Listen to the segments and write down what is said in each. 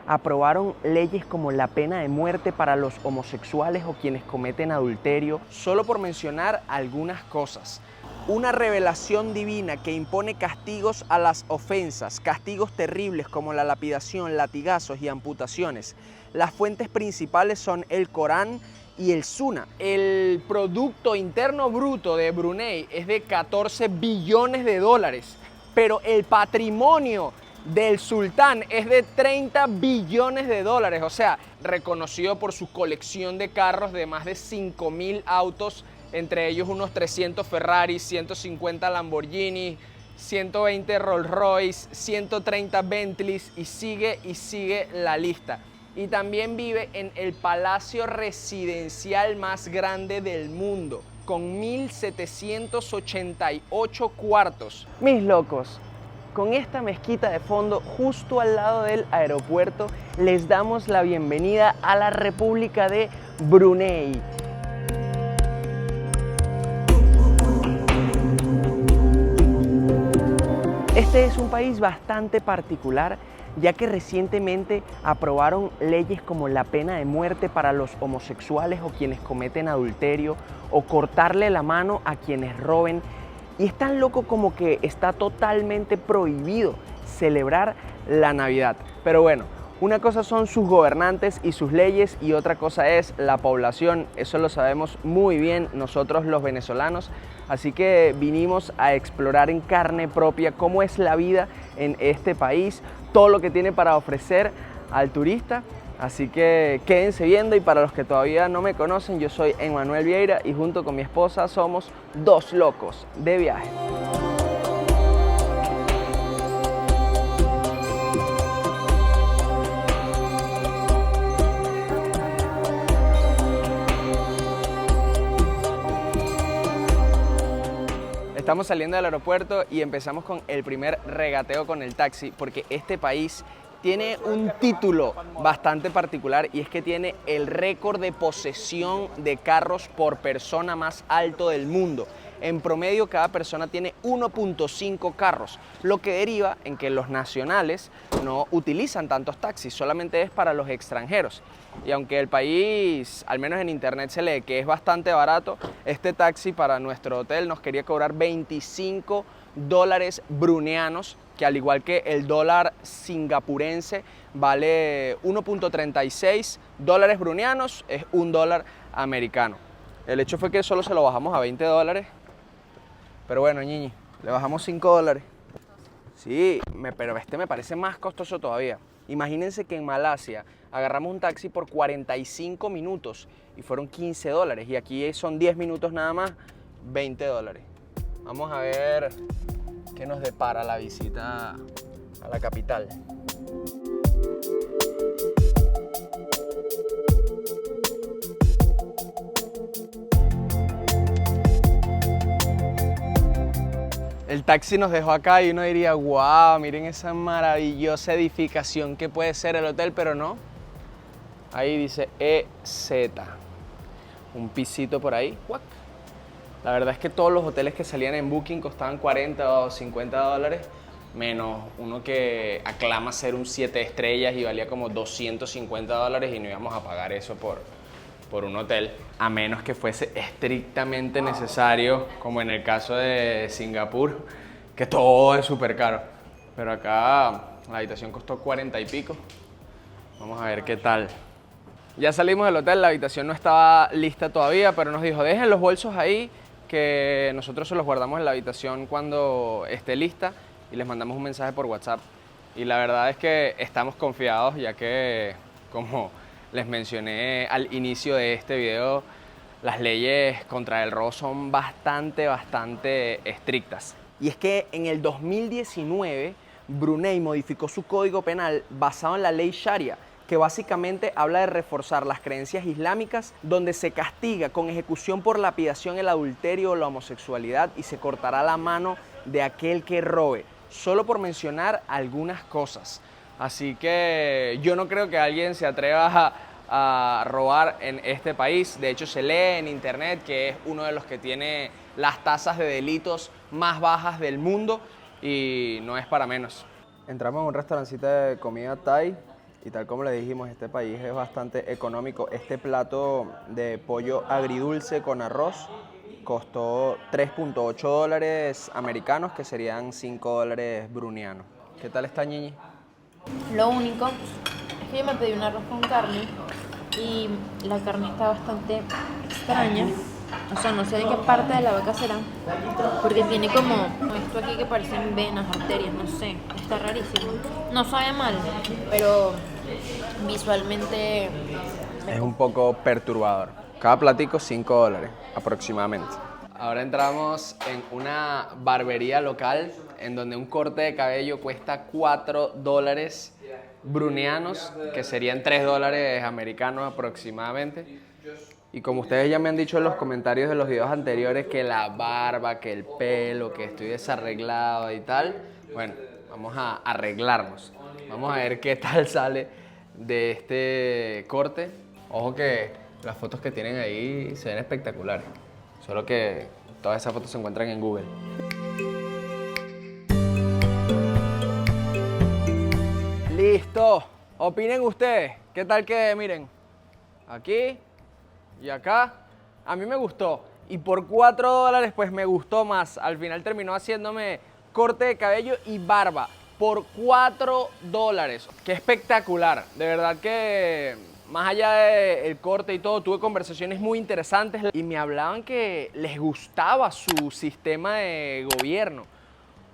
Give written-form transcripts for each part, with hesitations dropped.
aprobaron leyes como la pena de muerte para los homosexuales o quienes cometen adulterio, solo por mencionar algunas cosas. Una revelación divina que impone castigos a las ofensas, castigos terribles como la lapidación, latigazos y amputaciones. Las fuentes principales son el Corán y el Suna. El Producto Interno Bruto de Brunei es de 14 billones de dólares, pero el patrimonio del sultán es de 30 billones de dólares, o sea, reconocido por su colección de carros de más de 5.000 autos, entre ellos unos 300 Ferrari, 150 Lamborghini, 120 Rolls Royce, 130 Bentleys y sigue la lista. Y también vive en el palacio residencial más grande del mundo, con 1.788 cuartos. Mis locos, con esta mezquita de fondo justo al lado del aeropuerto, les damos la bienvenida a la República de Brunei. Este es un país bastante particular, ya que recientemente aprobaron leyes como la pena de muerte para los homosexuales o quienes cometen adulterio, o cortarle la mano a quienes roben. Y es tan loco como que está totalmente prohibido celebrar la Navidad. Pero bueno, una cosa son sus gobernantes y sus leyes y otra cosa es la población. Eso lo sabemos muy bien nosotros los venezolanos. Así que vinimos a explorar en carne propia cómo es la vida en este país, todo lo que tiene para ofrecer al turista. Así que quédense viendo, y para los que todavía no me conocen, yo soy Emmanuel Vieira y junto con mi esposa somos dos locos de viaje. Estamos saliendo del aeropuerto y empezamos con el primer regateo con el taxi, porque este país tiene un título bastante particular y es que tiene el récord de posesión de carros por persona más alto del mundo. En promedio, cada persona tiene 1.5 carros, lo que deriva en que los nacionales no utilizan tantos taxis, solamente es para los extranjeros. Y aunque el país, al menos en internet se lee que es bastante barato, este taxi para nuestro hotel nos quería cobrar 25 dólares bruneianos, que al igual que el dólar singapurense vale 1.36 dólares bruneianos, es un dólar americano. El hecho fue que solo se lo bajamos a 20 dólares, pero bueno, ñiñi, le bajamos 5 dólares. Sí, pero este me parece más costoso todavía. Imagínense que en Malasia agarramos un taxi por 45 minutos y fueron 15 dólares. Y aquí son 10 minutos nada más, 20 dólares. Vamos a ver qué nos depara la visita a la capital. El taxi nos dejó acá y uno diría, wow, miren esa maravillosa edificación que puede ser el hotel, pero no. Ahí dice EZ, un pisito por ahí. ¡Guac! La verdad es que todos los hoteles que salían en Booking costaban 40 o 50 dólares, menos uno que aclama ser un 7 estrellas y valía como 250 dólares y no íbamos a pagar eso por un hotel, a menos que fuese estrictamente necesario, como en el caso de Singapur, que todo es súper caro. Pero acá la habitación costó 40 y pico. Vamos a ver qué tal. Ya salimos del hotel, la habitación no estaba lista todavía, pero nos dijo, dejen los bolsos ahí, que nosotros se los guardamos en la habitación cuando esté lista, y les mandamos un mensaje por WhatsApp. Y la verdad es que estamos confiados, ya que, como les mencioné al inicio de este video, las leyes contra el robo son bastante estrictas. Y es que en el 2019 Brunei modificó su código penal basado en la ley Sharia, que básicamente habla de reforzar las creencias islámicas, donde se castiga con ejecución por lapidación el adulterio o la homosexualidad y se cortará la mano de aquel que robe, solo por mencionar algunas cosas. Así que yo no creo que alguien se atreva a robar en este país. De hecho, se lee en internet que es uno de los que tiene las tasas de delitos más bajas del mundo y no es para menos. Entramos en un restaurancito de comida Thai Y tal como le dijimos, este país es bastante económico. Este plato de pollo agridulce con arroz costó 3.8 dólares americanos, que serían 5 dólares brunianos. ¿Qué tal está, Ñiñi? Lo único es que yo me pedí un arroz con carne y la carne está bastante extraña. O sea, no sé de qué parte de la vaca será, porque tiene como esto aquí que parecen venas, arterias, no sé, está rarísimo. No sabe mal, pero visualmente Es un poco perturbador. Cada platico 5 dólares aproximadamente. Ahora entramos en una barbería local en donde un corte de cabello cuesta 4 dólares brunianos, que serían 3 dólares americanos aproximadamente. Y como ustedes ya me han dicho en los comentarios de los videos anteriores que la barba, que el pelo, que estoy desarreglado y tal, bueno, vamos a arreglarnos. Vamos a ver qué tal sale de este corte. Ojo que las fotos que tienen ahí se ven espectaculares. Solo que todas esas fotos se encuentran en Google. ¡Listo! Opinen ustedes. ¿Qué tal que, miren, aquí y acá? A mí me gustó. Y por 4 dólares pues me gustó más. Al final terminó haciéndome corte de cabello y barba. Por 4 dólares. ¡Qué espectacular! De verdad que más allá del corte y todo, tuve conversaciones muy interesantes y me hablaban que les gustaba su sistema de gobierno.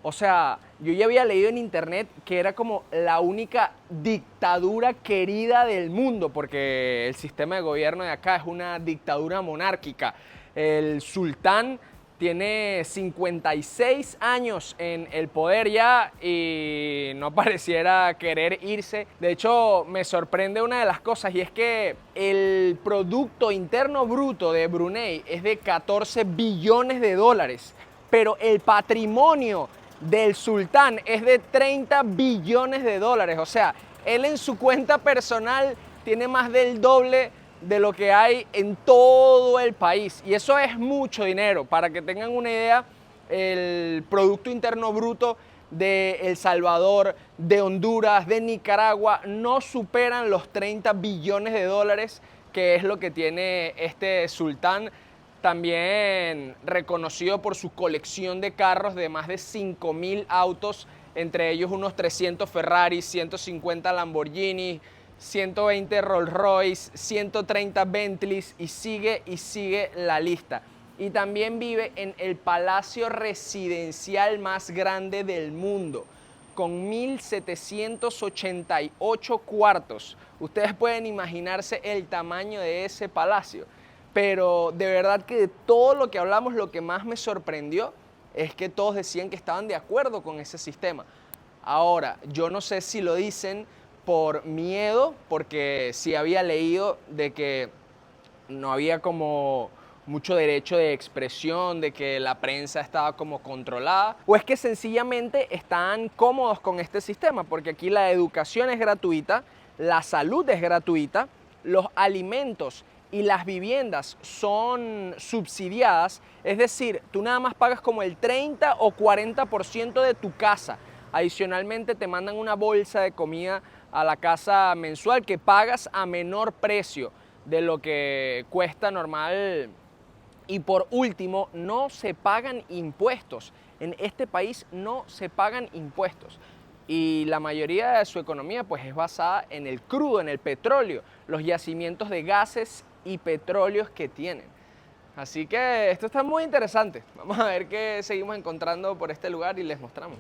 O sea, yo ya había leído en internet que era como la única dictadura querida del mundo, porque el sistema de gobierno de acá es una dictadura monárquica. El sultán tiene 56 años en el poder ya y no pareciera querer irse. De hecho, me sorprende una de las cosas, y es que el Producto Interno Bruto de Brunei es de 14 billones de dólares, pero el patrimonio del sultán es de 30 billones de dólares. O sea, él en su cuenta personal tiene más del doble de lo que hay en todo el país. Y eso es mucho dinero. Para que tengan una idea, el Producto Interno Bruto de El Salvador, de Honduras, de Nicaragua, no superan los 30 billones de dólares, que es lo que tiene este sultán. También reconocido por su colección de carros de más de 5.000 autos, entre ellos unos 300 Ferrari, 150 Lamborghini, 120 Rolls Royce, 130 Bentleys, y sigue la lista. Y también vive en el palacio residencial más grande del mundo, con 1.788 cuartos. Ustedes pueden imaginarse el tamaño de ese palacio. Pero de verdad que de todo lo que hablamos, lo que más me sorprendió es que todos decían que estaban de acuerdo con ese sistema. Ahora, yo no sé si lo dicen por miedo, porque sí había leído de que no había como mucho derecho de expresión, de que la prensa estaba como controlada, o es que sencillamente están cómodos con este sistema, porque aquí la educación es gratuita, la salud es gratuita, los alimentos y las viviendas son subsidiadas, es decir, tú nada más pagas como el 30 o 40% de tu casa. Adicionalmente te mandan una bolsa de comida a la casa mensual que pagas a menor precio de lo que cuesta normal. Y por último, no se pagan impuestos. En este país no se pagan impuestos. Y la mayoría de su economía pues es basada en el crudo, en el petróleo, los yacimientos de gases y petróleos que tienen. Así que esto está muy interesante. Vamos a ver qué seguimos encontrando por este lugar y les mostramos.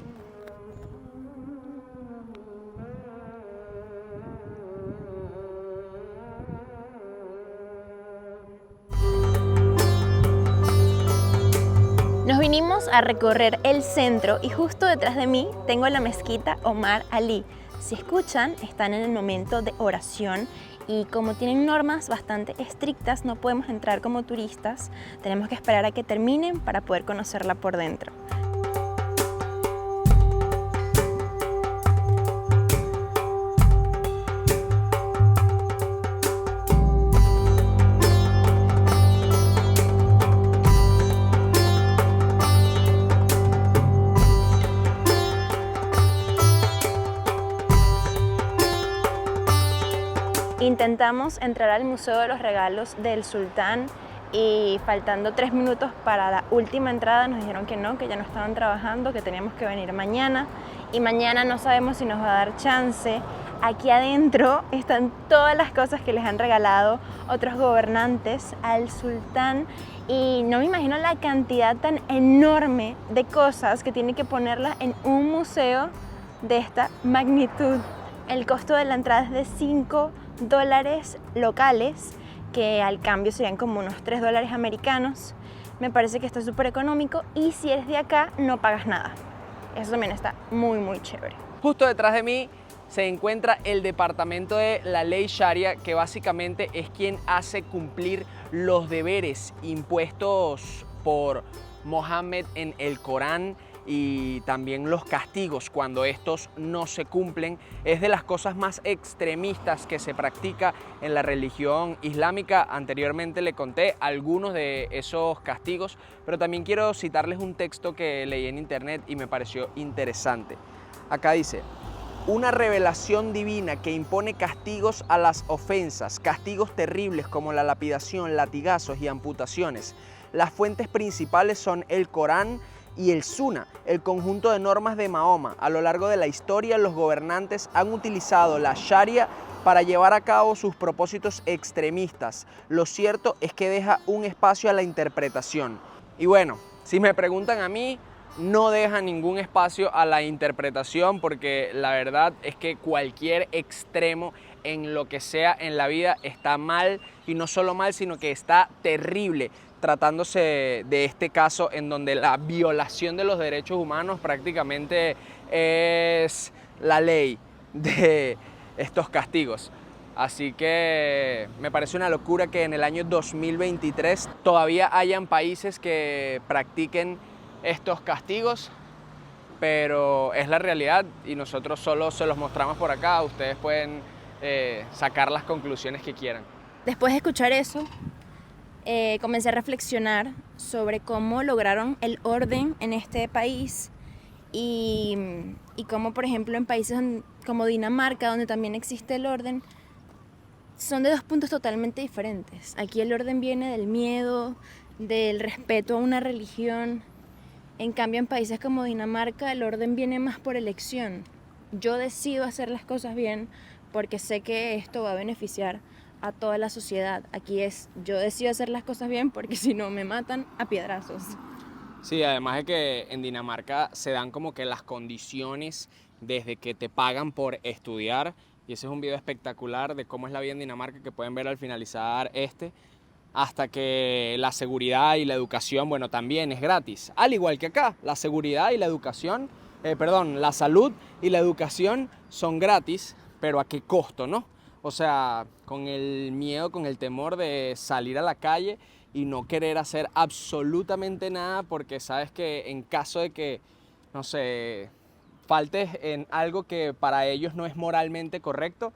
Nos vinimos a recorrer el centro y justo detrás de mí tengo la mezquita Omar Ali. Si escuchan, están en el momento de oración y como tienen normas bastante estrictas, no podemos entrar como turistas. Tenemos que esperar a que terminen para poder conocerla por dentro. Intentamos entrar al Museo de los Regalos del Sultán y faltando 3 minutos para la última entrada nos dijeron que no, que ya no estaban trabajando, que teníamos que venir mañana y mañana no sabemos si nos va a dar chance. Aquí adentro están todas las cosas que les han regalado otros gobernantes al sultán y no me imagino la cantidad tan enorme de cosas que tiene que ponerlas en un museo de esta magnitud. El costo de la entrada es de $5 locales, que al cambio serían como unos $3 americanos. Me parece que está súper económico y si eres de acá no pagas nada. Eso también está muy, muy chévere. Justo detrás de mí se encuentra el departamento de la ley Sharia, que básicamente es quien hace cumplir los deberes impuestos por Mohammed en el Corán y también los castigos cuando estos no se cumplen. Es de las cosas más extremistas que se practica en la religión islámica. Anteriormente le conté algunos de esos castigos, pero también quiero citarles un texto que leí en internet y me pareció interesante. Acá dice: una revelación divina que impone castigos a las ofensas, castigos terribles como la lapidación, latigazos y amputaciones. Las fuentes principales son el Corán y el Sunnah, el conjunto de normas de Mahoma. A lo largo de la historia, los gobernantes han utilizado la Sharia para llevar a cabo sus propósitos extremistas. Lo cierto es que deja un espacio a la interpretación. Y bueno, si me preguntan a mí, no deja ningún espacio a la interpretación, porque la verdad es que cualquier extremo en lo que sea en la vida está mal, y no solo mal, sino que está terrible, tratándose de este caso en donde la violación de los derechos humanos prácticamente es la ley de estos castigos. Así que me parece una locura que en el año 2023 todavía hayan países que practiquen estos castigos, pero es la realidad y nosotros solo se los mostramos por acá. Ustedes pueden sacar las conclusiones que quieran. Después de escuchar eso, comencé a reflexionar sobre cómo lograron el orden en este país y cómo, por ejemplo, en países como Dinamarca, donde también existe el orden, son de dos puntos totalmente diferentes. Aquí el orden viene del miedo, del respeto a una religión. En cambio, en países como Dinamarca, el orden viene más por elección. Yo decido hacer las cosas bien porque sé que esto va a beneficiar a toda la sociedad. Aquí es, yo decido hacer las cosas bien porque si no me matan a piedrazos. Sí, además de que en Dinamarca se dan como que las condiciones desde que te pagan por estudiar, y ese es un video espectacular de cómo es la vida en Dinamarca que pueden ver al finalizar hasta que la seguridad y la educación, bueno, también es gratis. Al igual que acá, la seguridad y la educación, la salud y la educación son gratis, pero ¿a qué costo, no? O sea, con el miedo, con el temor de salir a la calle y no querer hacer absolutamente nada porque sabes que en caso de que, no sé, faltes en algo que para ellos no es moralmente correcto,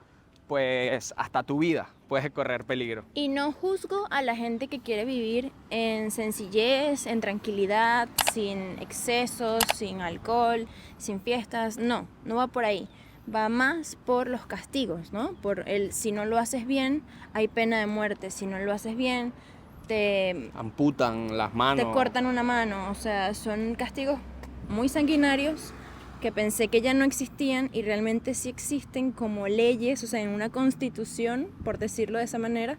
pues hasta tu vida puede correr peligro. Y no juzgo a la gente que quiere vivir en sencillez, en tranquilidad, sin excesos, sin alcohol, sin fiestas. No va por ahí. Va más por los castigos, ¿no? Por si no lo haces bien, hay pena de muerte. Si no lo haces bien, te amputan las manos. Te cortan una mano. O sea, son castigos muy sanguinarios que pensé que ya no existían y realmente sí existen como leyes, o sea, en una constitución, por decirlo de esa manera,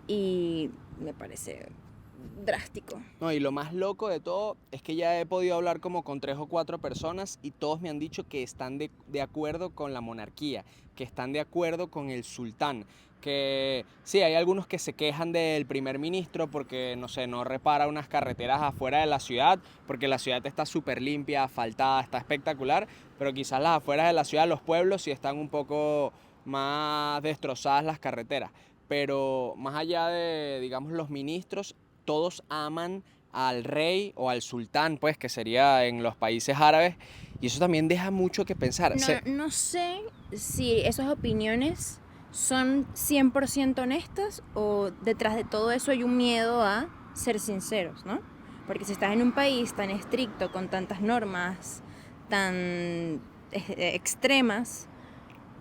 y me parece drástico. No, y lo más loco de todo es que ya he podido hablar como con 3 o 4 personas y todos me han dicho que están de acuerdo con la monarquía, que están de acuerdo con el sultán, que sí, hay algunos que se quejan del primer ministro porque, no sé, no repara unas carreteras afuera de la ciudad, porque la ciudad está súper limpia, asfaltada, está espectacular, pero quizás las afueras de la ciudad, los pueblos, sí están un poco más destrozadas las carreteras. Pero más allá de, digamos, los ministros, todos aman al rey o al sultán, pues, que sería en los países árabes, y eso también deja mucho que pensar. No sé si esas opiniones son 100% honestas o detrás de todo eso hay un miedo a ser sinceros, ¿no? Porque si estás en un país tan estricto, con tantas normas tan extremas,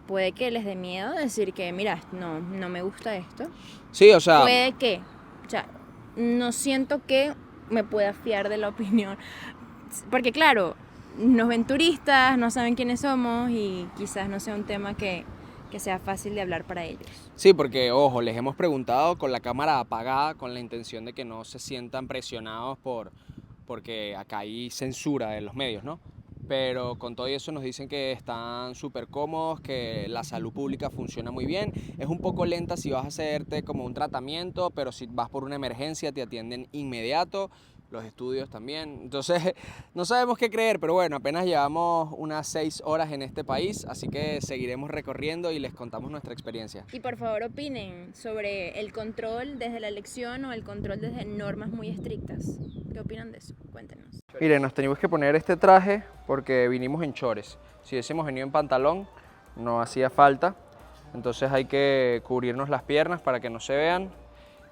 puede que les dé miedo decir que, mira, no me gusta esto. Sí, o sea, Puede que, o sea, no siento que me pueda fiar de la opinión. Porque claro, nos ven turistas, no saben quiénes somos y quizás no sea un tema que sea fácil de hablar para ellos. sí, porque, ojo, les hemos preguntado con la cámara apagada, con la intención de que no se sientan presionados porque acá hay censura de los medios, ¿no? Pero con todo eso nos dicen que están súper cómodos, que la salud pública funciona muy bien. Es un poco lenta si vas a hacerte como un tratamiento, pero si vas por una emergencia te atienden inmediato. Los estudios también. Entonces, no sabemos qué creer, pero bueno, apenas llevamos unas 6 horas en este país, así que seguiremos recorriendo y les contamos nuestra experiencia. Y por favor opinen sobre el control desde la elección o el control desde normas muy estrictas. ¿Qué opinan de eso? Cuéntenos. Miren, nos teníamos que poner este traje porque vinimos en chores. Si hubiésemos venido en pantalón, no hacía falta. Entonces hay que cubrirnos las piernas para que no se vean.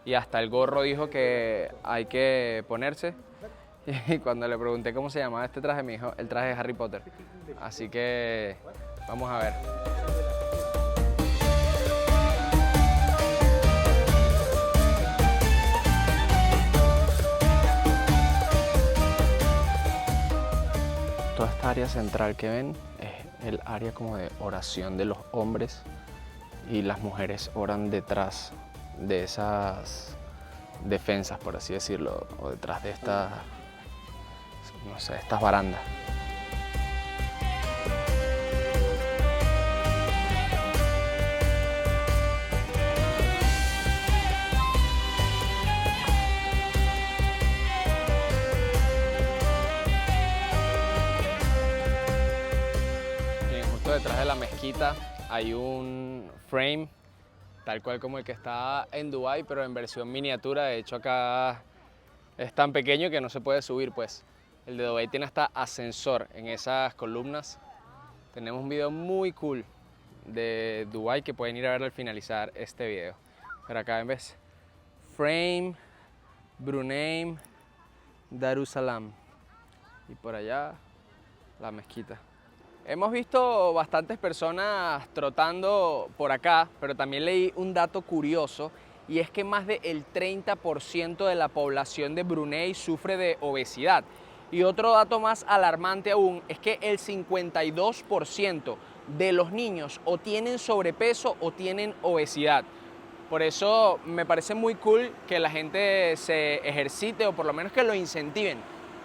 Y hasta el gorro dijo que hay que ponerse. Y cuando le pregunté cómo se llamaba este traje, me dijo el traje de Harry Potter. Así que vamos a ver. Toda esta área central que ven es el área como de oración de los hombres y las mujeres oran detrás de esas defensas, por así decirlo, o detrás de estas, no sé, estas barandas. Miren, justo detrás de la mezquita hay un frame tal cual como el que está en Dubái, pero en versión miniatura. De hecho, acá es tan pequeño que no se puede subir, pues. El de Dubái tiene hasta ascensor en esas columnas. Tenemos un video muy cool de Dubái que pueden ir a ver al finalizar este video. Pero acá ves Frame, Brunei, Darussalam. Y por allá, la mezquita. Hemos visto bastantes personas trotando por acá, pero también leí un dato curioso, y es que más del 30% de la población de Brunei sufre de obesidad. Y otro dato más alarmante aún es que el 52% de los niños o tienen sobrepeso o tienen obesidad. Por eso me parece muy cool que la gente se ejercite, o por lo menos que lo incentiven,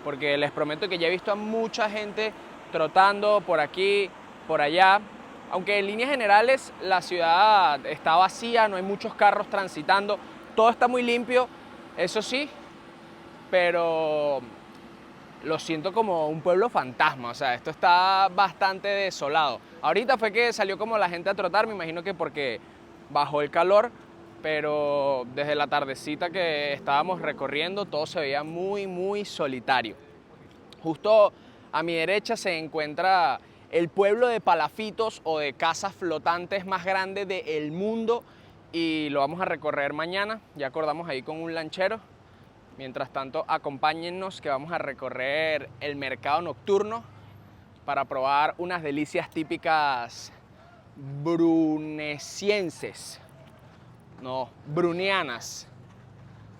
porque les prometo que ya he visto a mucha gente trotando por aquí, por allá, aunque en líneas generales la ciudad está vacía, no hay muchos carros transitando, todo está muy limpio, eso sí, pero lo siento como un pueblo fantasma, o sea, esto está bastante desolado. Ahorita fue que salió como la gente a trotar, me imagino que porque bajó el calor, pero desde la tardecita que estábamos recorriendo todo se veía muy solitario. Justo a mi derecha se encuentra el pueblo de palafitos o de casas flotantes más grande del mundo, y lo vamos a recorrer mañana. Ya acordamos ahí con un lanchero. Mientras tanto, acompáñennos que vamos a recorrer el mercado nocturno para probar unas delicias típicas brunesienses. No, brunianas,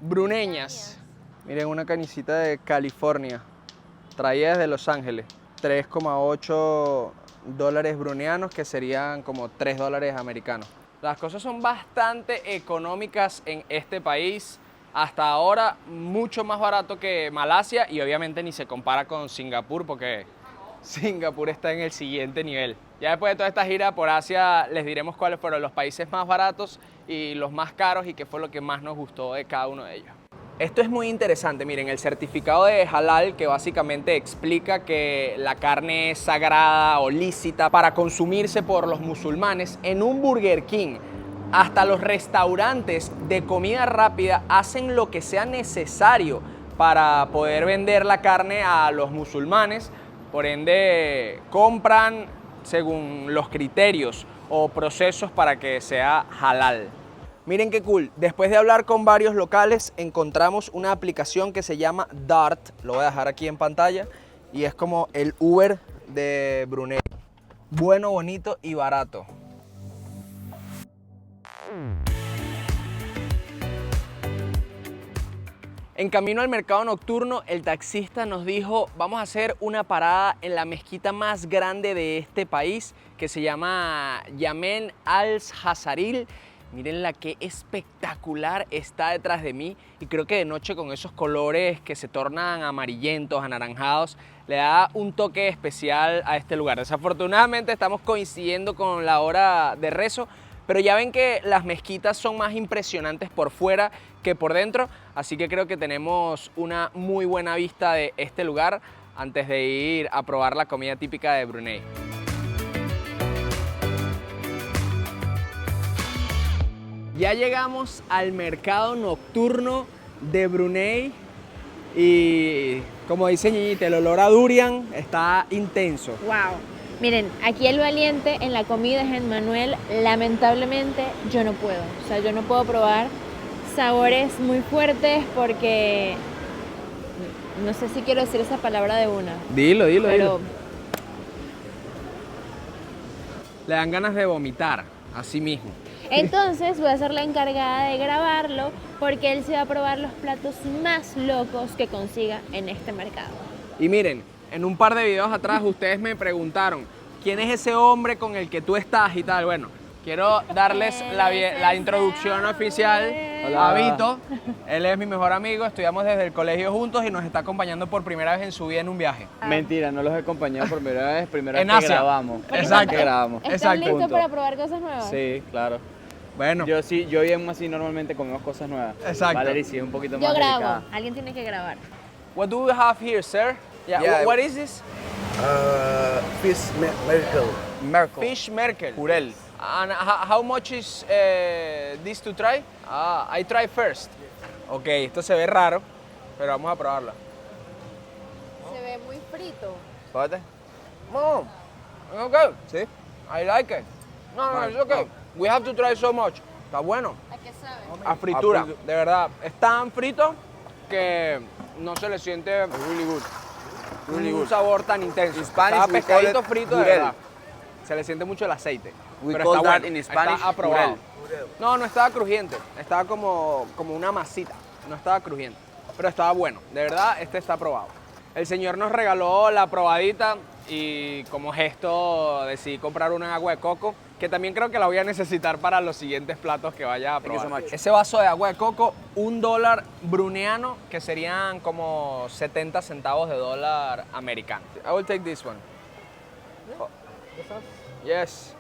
bruneñas. Miren, una canicita de California, traída desde Los Ángeles, 3,8 dólares brunianos, que serían como 3 dólares americanos. Las cosas son bastante económicas en este país. Hasta ahora mucho más barato que Malasia, y obviamente ni se compara con Singapur, porque Singapur está en el siguiente nivel. Ya después de toda esta gira por Asia les diremos cuáles fueron los países más baratos y los más caros y qué fue lo que más nos gustó de cada uno de ellos. Esto es muy interesante, miren, el certificado de halal, que básicamente explica que la carne es sagrada o lícita para consumirse por los musulmanes. En un Burger King, hasta los restaurantes de comida rápida hacen lo que sea necesario para poder vender la carne a los musulmanes. Por ende, compran según los criterios o procesos para que sea halal. Miren qué cool, después de hablar con varios locales encontramos una aplicación que se llama Dart, lo voy a dejar aquí en pantalla, y es como el Uber de Brunei. Bueno, bonito y barato. En camino al mercado nocturno, el taxista nos dijo, vamos a hacer una parada en la mezquita más grande de este país, que se llama Yamen al-Hazaril. Miren la que espectacular está detrás de mí, y creo que de noche con esos colores que se tornan amarillentos, anaranjados, le da un toque especial a este lugar. Desafortunadamente estamos coincidiendo con la hora de rezo, pero ya ven que las mezquitas son más impresionantes por fuera que por dentro, así que creo que tenemos una muy buena vista de este lugar antes de ir a probar la comida típica de Brunei. Ya llegamos al mercado nocturno de Brunei y, como dice Ñiñita, el olor a durian está intenso. Wow. Miren, aquí el valiente en la comida es Emmanuel. Lamentablemente yo no puedo. O sea, yo no puedo probar sabores muy fuertes porque no sé si quiero decir esa palabra de una. Dilo. Pero Le dan ganas de vomitar, así mismo. entonces voy a ser la encargada de grabarlo porque él se va a probar los platos más locos que consiga en este mercado. Y miren, en un par de videos atrás ustedes me preguntaron, ¿quién es ese hombre con el que tú estás y tal? Bueno, quiero darles la introducción oficial a Vito. Él es mi mejor amigo, estudiamos desde el colegio juntos y nos está acompañando por primera vez en su vida en un viaje. Mentira, no los he acompañado por primera vez, primera En vez que Asia. grabamos. Exacto. Que grabamos. ¿Estás Exacto. listo Punto. para probar cosas nuevas? Sí, claro. Bueno, Yo y Emma así normalmente comemos cosas nuevas. Exacto. Valerie sí es un poquito Yo más grabo. delicada. Alguien tiene que grabar. what do we have here, sir? Yeah. What is this? Fish miracle. Merkel. Fish Merkel. Jurel. And how much is this to try? I try first. Ok, esto se ve raro, pero vamos a probarlo. Se ve muy frito. Fíjate. No, it's okay. ¿Sí? I like it. No, it's okay. We have to try so much. Está bueno. ¿A qué sabe? A fritura, de verdad. Es tan frito que no se le siente un sabor tan intenso. In Spanish Está we call pescadito it frito de jurel. verdad. Se le siente mucho el aceite. We pero call está that bueno, in Spanish está aprobado. jurel. No, no estaba crujiente. Estaba como una masita. No estaba crujiente. Pero estaba bueno. De verdad, este está aprobado. El señor nos regaló la probadita y como gesto decidí comprar una agua de coco, que también creo que la voy a necesitar para los siguientes platos que vaya a Thank you probar. so much. Ese vaso de agua de coco, $1 bruneano, que serían como 70 centavos de dólar americano. I will take this one. Oh. Yes.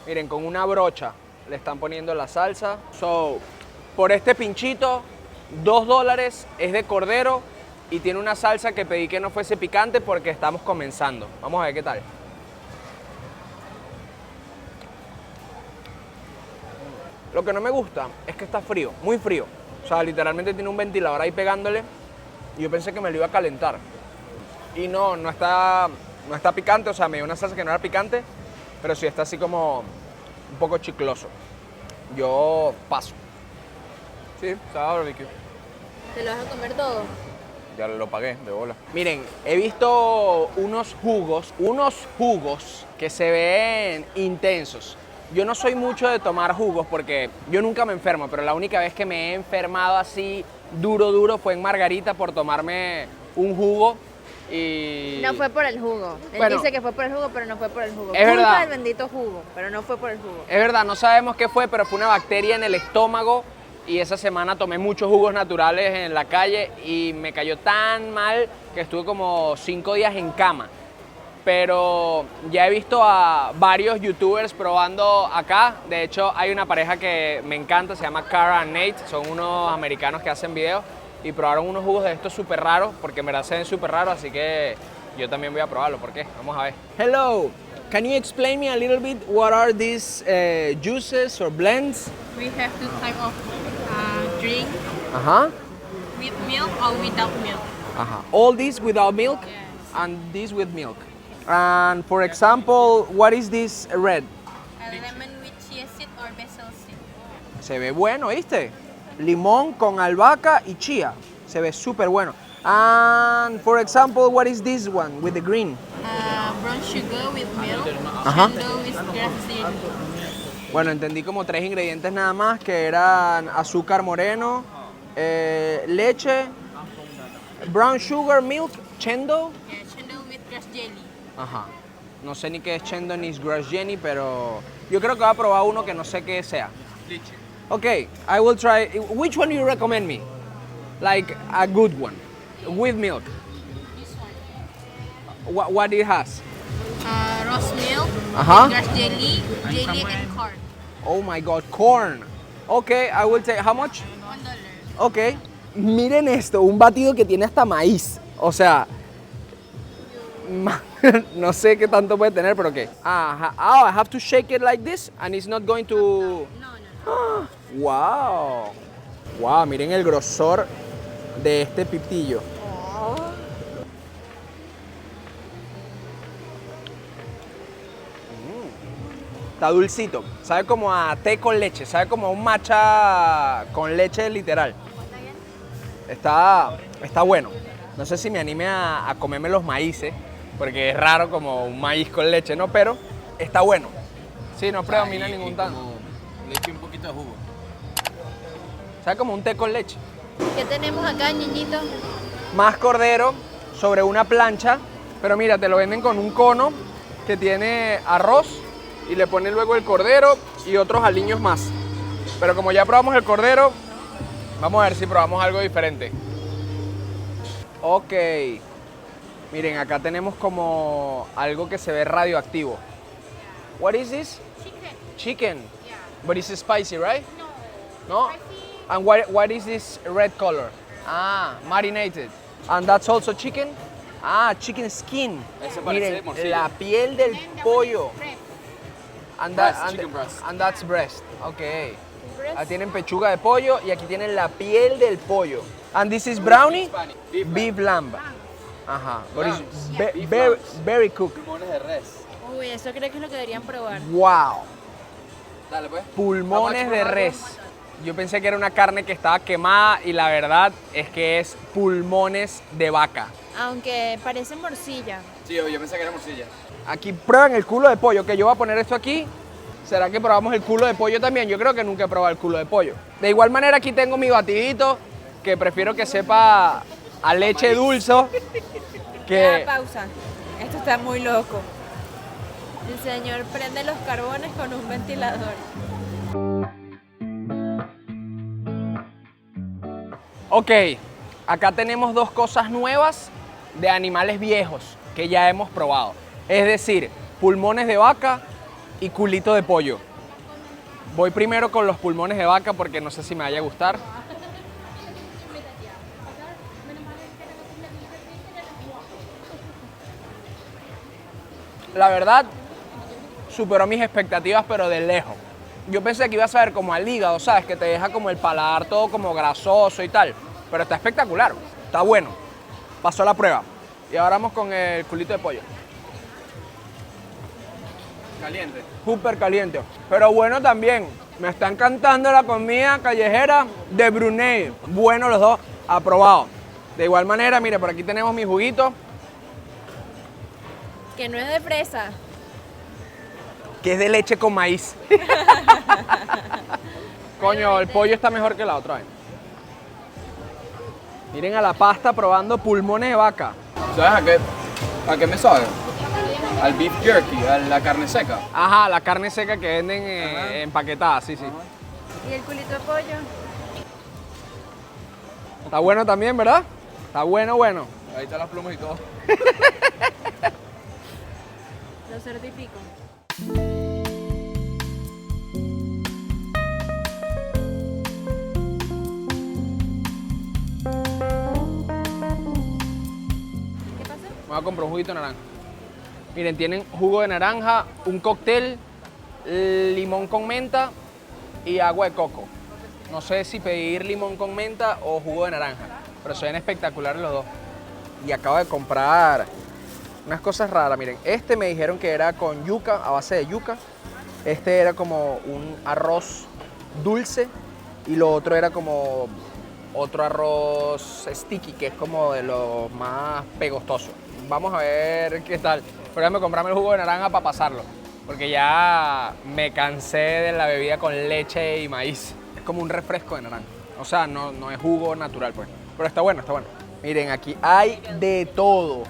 Miren, con una brocha le están poniendo la salsa. So, por este pinchito, $2, es de cordero y tiene una salsa que pedí que no fuese picante porque estamos comenzando. Vamos a ver qué tal. Lo que no me gusta es que está frío, muy frío. O sea, literalmente tiene un ventilador ahí pegándole y yo pensé que me lo iba a calentar. Y no está picante, o sea, me dio una salsa que no era picante, pero sí está así como un poco chicloso. Yo paso. Sí, sabe barbecue. ¿Te lo vas a comer todo? Ya lo pagué, de bola. Miren, he visto unos jugos que se ven intensos. Yo no soy mucho de tomar jugos porque yo nunca me enfermo, pero la única vez que me he enfermado así duro fue en Margarita por tomarme un jugo y... No fue por el jugo. Él Bueno. dice que fue por el jugo, pero no fue por el jugo. Es Culpa verdad. del bendito jugo, pero no fue por el jugo. Es verdad, no sabemos qué fue, pero fue una bacteria en el estómago y esa semana tomé muchos jugos naturales en la calle y me cayó tan mal que estuve como 5 días en cama. Pero ya he visto a varios youtubers probando acá. De hecho, hay una pareja que me encanta, se llama Cara and Nate. Son unos americanos que hacen videos y probaron unos jugos de estos súper raros, porque en verdad se ven súper raros, así que yo también voy a probarlo. ¿Por qué? Vamos a ver. Hello, can you explain me a little bit what are these juices or blends? We have two type of drink Ajá. with milk or without milk. Ajá. All these without milk Yes. and this with milk. And for example, what is this red? Lemon with chia seed or basil seed. Se ve bueno, ¿viste? Limón con albahaca y chía. Se ve súper bueno. And for example, what is this one with the green? Brown sugar with milk. Ajá. Chendol with grass seed. Bueno, entendí como 3 ingredientes nada más, que eran azúcar moreno, leche, brown sugar, milk, chendo. Yeah, chendol with grass jelly. Ajá. No sé ni qué es chendo ni grass jelly, pero yo creo que voy a probar uno que no sé qué sea. Okay, I will try. Which one you recommend me? Like a good one, with milk. This one. What it has? Rose milk, Uh-huh. grass jelly, jelly and corn. Oh my God, corn. Okay, I will take. How much? $1. Ok. Miren esto, un batido que tiene hasta maíz. O sea, no sé qué tanto puede tener, pero ok. I have to shake it like this and it's not going to... No. Wow. Wow, miren el grosor de este pitillo. Está dulcito, sabe como a té con leche, sabe como a un matcha con leche literal. Está bueno. No sé si me anime a comerme los maíces, porque es raro como un maíz con leche, ¿no? Pero está bueno. Sí, no predomina ningún tanto. Le eché un poquito de jugo. Sabe como un té con leche. ¿Qué tenemos acá, ñeñito? Más cordero sobre una plancha, pero mira, te lo venden con un cono que tiene arroz y le ponen luego el cordero y otros aliños más. Pero como ya probamos el cordero, vamos a ver si probamos algo diferente. Ok. Miren, acá tenemos como algo que se ve radioactivo. What is this? Chicken. But it's spicy, right? No. And what is this red color? Ah, marinated. And that's also chicken? Ah, chicken skin. Ese parece Miren, morcilla. la piel del pollo. And, Breast, chicken breast. and that's breast. Okay. Ah, tienen pechuga de pollo y aquí tienen la piel del pollo. And this is brownie? Beef lamb. Ajá. But it's very cooked. Pulmones de res. Uy, eso creo que es lo que deberían probar. Wow. Dale pues. Pulmones de res. Yo pensé que era una carne que estaba quemada y la verdad es que es pulmones de vaca. Aunque parece morcilla. Sí, yo pensé que era morcilla. Aquí prueban el culo de pollo, que yo voy a poner esto aquí. ¿Será que probamos el culo de pollo también? Yo creo que nunca he probado el culo de pollo. De igual manera aquí tengo mi batidito, que prefiero que sepa a leche dulce. Que... Pausa. Esto está muy loco. El señor prende los carbones con un ventilador. Ok, acá tenemos dos cosas nuevas de animales viejos que ya hemos probado. Es decir, pulmones de vaca y culito de pollo. Voy primero con los pulmones de vaca porque no sé si me vaya a gustar. La verdad, superó mis expectativas, pero de lejos. Yo pensé que iba a saber como al hígado, ¿sabes? Que te deja como el paladar todo como grasoso y tal. Pero está espectacular, está bueno. Pasó la prueba. Y ahora vamos con el culito de pollo. Caliente. Súper caliente. Pero bueno también. Me está encantando la comida callejera de Brunei. Bueno los dos, aprobado. De igual manera, mire, por aquí tenemos mi juguito. Que no es de fresa. Que es de leche con maíz. Coño, el pollo está mejor que la otra vez. Miren a la pasta probando pulmones de vaca. ¿Sabes a qué me sabe? Al beef jerky, a la carne seca. Ajá, la carne seca que venden empaquetada, sí, sí. ¿Y el culito de pollo? Está bueno también, ¿verdad? Está bueno, bueno. Ahí están las plumas y todo. Lo certifico. ¿Qué pasó? Me voy a comprar un juguito de naranja. Miren, tienen jugo de naranja, un cóctel, limón con menta y agua de coco. No sé si pedir limón con menta o jugo de naranja, pero se ven espectaculares los dos. Y acabo de comprar unas cosas raras. Miren, este me dijeron que era con yuca, a base de yuca. Este era como un arroz dulce y lo otro era como otro arroz sticky, que es como de los más pegostosos. Vamos a ver qué tal. Pero déjame comprarme el jugo de naranja para pasarlo, porque ya me cansé de la bebida con leche y maíz. Es como un refresco de naranja. O sea, no es jugo natural, pues. Pero está bueno, está bueno. Miren, aquí hay de todo.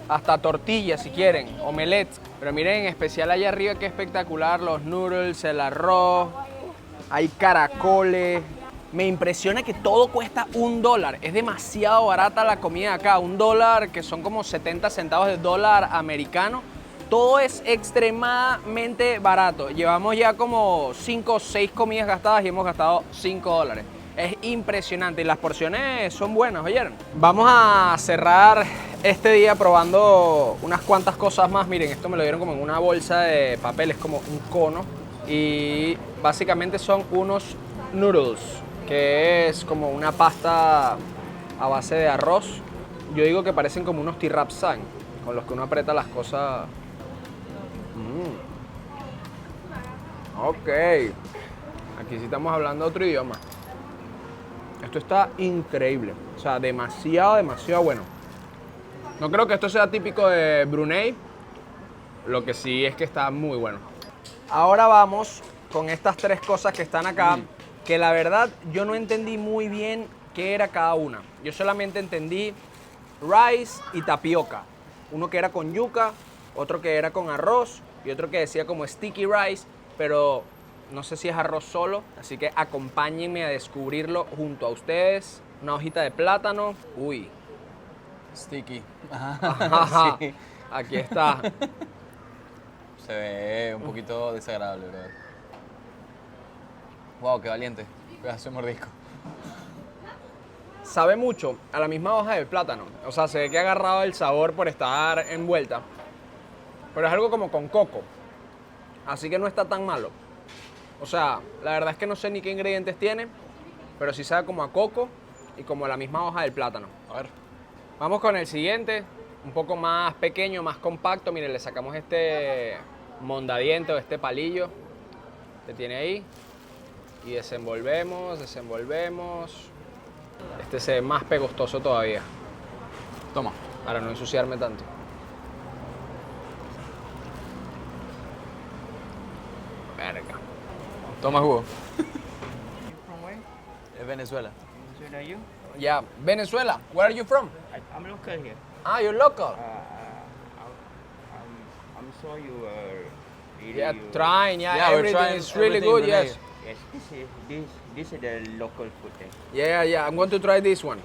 Hasta tortillas, si quieren, omelets. Pero miren, en especial allá arriba, qué espectacular. Los noodles, el arroz. Hay caracoles. Me impresiona que todo cuesta $1. Es demasiado barata la comida de acá. $1, que son como 70 centavos de dólar americano. Todo es extremadamente barato. Llevamos ya como 5 o 6 comidas gastadas y hemos gastado $5. Es impresionante y las porciones son buenas, ¿oyeron? Vamos a cerrar este día probando unas cuantas cosas más. Miren, esto me lo dieron como en una bolsa de papel, es como un cono. Y básicamente son unos noodles, que es como una pasta a base de arroz. Yo digo que parecen como unos tirapsan, con los que uno aprieta las cosas. Ok. Aquí sí estamos hablando otro idioma. Esto está increíble. O sea, demasiado bueno. No creo que esto sea típico de Brunei. Lo que sí es que está muy bueno. Ahora vamos con estas 3 cosas que están acá. Que la verdad yo no entendí muy bien qué era cada una. Yo solamente entendí rice y tapioca. Uno que era con yuca, otro que era con arroz y otro que decía como sticky rice, pero no sé si es arroz solo, así que acompáñenme a descubrirlo junto a ustedes. Una hojita de plátano. Uy. Sticky. Ajá. Sí. Aquí está. Se ve un poquito desagradable, ¿verdad? Wow, qué valiente. Pedazo de mordisco. Sabe mucho a la misma hoja del plátano. O sea, se ve que ha agarrado el sabor por estar envuelta. Pero es algo como con coco. Así que no está tan malo. O sea, la verdad es que no sé ni qué ingredientes tiene, pero sí sabe como a coco y como a la misma hoja del plátano. A ver. Vamos con el siguiente, un poco más pequeño, más compacto. Miren, le sacamos este mondadiente o este palillo que tiene ahí. Y desenvolvemos. Este se ve más pegostoso todavía, Toma. para no ensuciarme tanto. Verga. Toma jugo. Es Venezuela. Where are you? Yeah, Venezuela. Where are you from? I'm local here. Ah, you're local. I'm sure you are really. Yeah, trying. Yeah, Yeah, we're everything trying is really everything good. Brunei. Yes. Yes, this is the local food. Yeah. I'm going to try this one.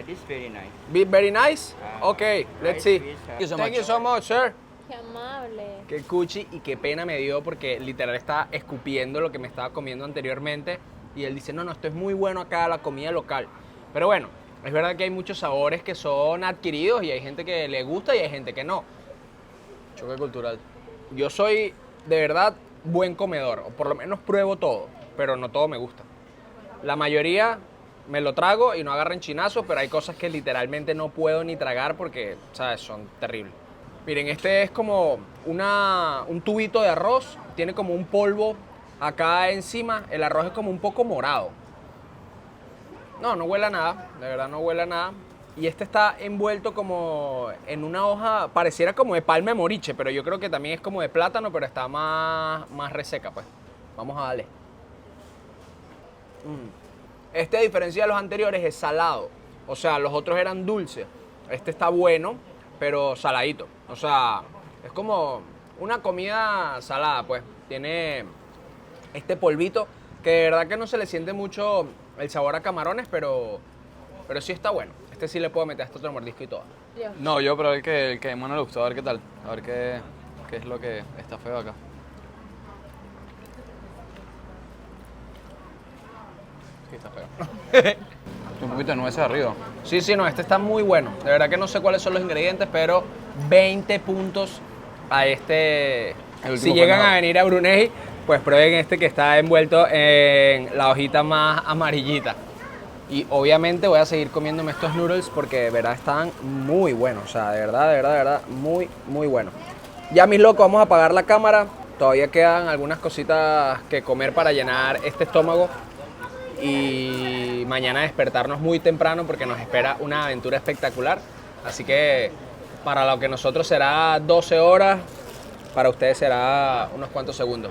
This very nice. Be very nice. Okay, let's see. Thank you so Thank much. you so much, sir. Qué amable. Qué cuchi y qué pena me dio porque literal estaba escupiendo lo que me estaba comiendo anteriormente y él dice, no, esto es muy bueno acá, la comida local. Pero bueno, es verdad que hay muchos sabores que son adquiridos y hay gente que le gusta y hay gente que no. Choque cultural. Yo soy de verdad buen comedor, o por lo menos pruebo todo, pero no todo me gusta. La mayoría me lo trago y no agarran chinazos, pero hay cosas que literalmente no puedo ni tragar porque, ¿sabes? Son terribles. Miren, este es como un tubito de arroz, tiene como un polvo acá encima, el arroz es como un poco morado. No huele a nada, de verdad no huele a nada. Y este está envuelto como en una hoja, pareciera como de palma moriche, pero yo creo que también es como de plátano, pero está más reseca, pues. Vamos a darle. Este, a diferencia de los anteriores, es salado. O sea, los otros eran dulces. Este está bueno, pero saladito. O sea, es como una comida salada, pues. Tiene este polvito, que de verdad que no se le siente mucho el sabor a camarones, pero sí está bueno. Este sí le puedo meter hasta otro mordisco y todo. No, yo pero el que a Emma no le gustó, a ver qué tal. A ver qué es lo que está feo acá. Sí, está feo. Un poquito de nueces arriba. Sí, no, este está muy bueno. De verdad que no sé cuáles son los ingredientes, pero 20 puntos a este. El último Si fue llegan mejor. a venir a Brunei, pues prueben este que está envuelto en la hojita más amarillita. Y obviamente voy a seguir comiéndome estos noodles porque de verdad están muy buenos. O sea, de verdad, muy buenos. Ya, mis locos, vamos a apagar la cámara. Todavía quedan algunas cositas que comer para llenar este estómago. Y mañana despertarnos muy temprano porque nos espera una aventura espectacular. Así que para lo que nosotros será 12 horas, para ustedes será unos cuantos segundos.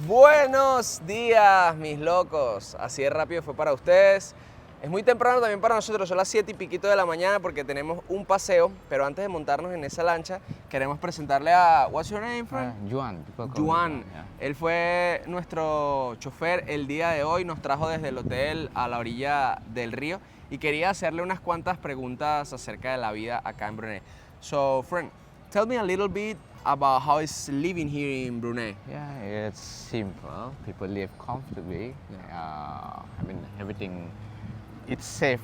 Buenos días, mis locos. Así de rápido fue para ustedes. Es muy temprano también para nosotros, son las 7 y piquito de la mañana porque tenemos un paseo, pero antes de montarnos en esa lancha, queremos presentarle a... What's your name, friend? Juan. People call me Juan. yeah. Él fue nuestro chofer el día de hoy, nos trajo desde el hotel a la orilla del río y quería hacerle unas cuantas preguntas acerca de la vida acá en Brunei. So, friend, tell me a little bit about how it's living here in Brunei. Yeah, it's simple. People live comfortably. I mean, everything, it's safe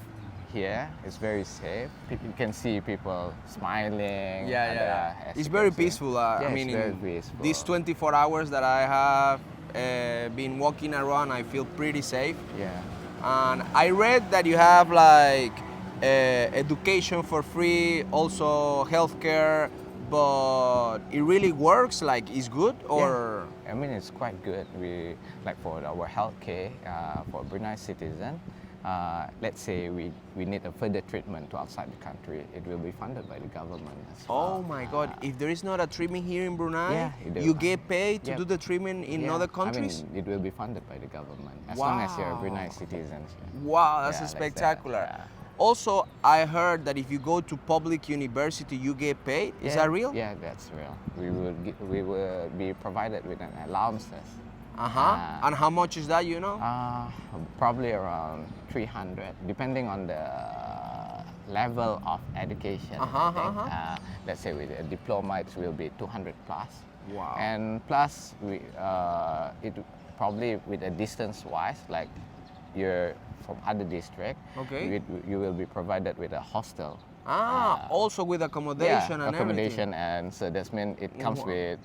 here. It's very safe. You can see people smiling. as It's you very can see. peaceful. Yeah, I mean, it's very in peaceful. these 24 hours that I have been walking around, I feel pretty safe. Yeah. And I read that you have like education for free, also healthcare, but it really works, like it's good or? I mean, it's quite good. We like for our healthcare for Brunei citizen. Let's say we need a further treatment to outside the country, it will be funded by the government as well. Oh my God! If there is not a treatment here in Brunei, Yeah, it you will. get paid to Yeah. do the treatment in Yeah, other countries. I mean, it will be funded by the government as long as you're a Brunei Wow. citizen. Wow, that's Yeah, like that, spectacular. yeah. Also, I heard that if you go to public university, you get paid. Is that real? Yeah, that's real. We will be provided with an allowances. And how much is that? You know? Probably around 300, depending on the level of education. I think. Let's say with a diploma, it will be 200 plus. Wow. And plus, it probably with a distance wise, like you're from other district, Okay. you will be provided with a hostel. Also with accommodation and accommodation, and so that means it comes Wow. with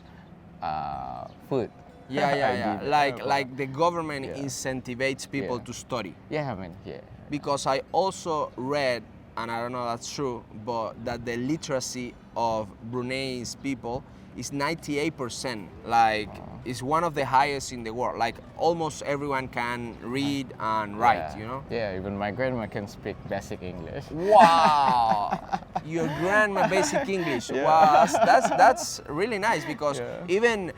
food. everything. Yeah. Give- Like the government Yeah. incentivizes people Yeah. to study. Yeah, I mean, yeah. Because I also read, and I don't know if that's true, but that the literacy of Brunei's people is 98%. Like, it's one of the highest in the world. Like, almost everyone can read and write, Yeah. you know? Yeah, even my grandma can speak basic English. Wow! Your grandma basic English. Yeah. Wow, that's really nice because Yeah. even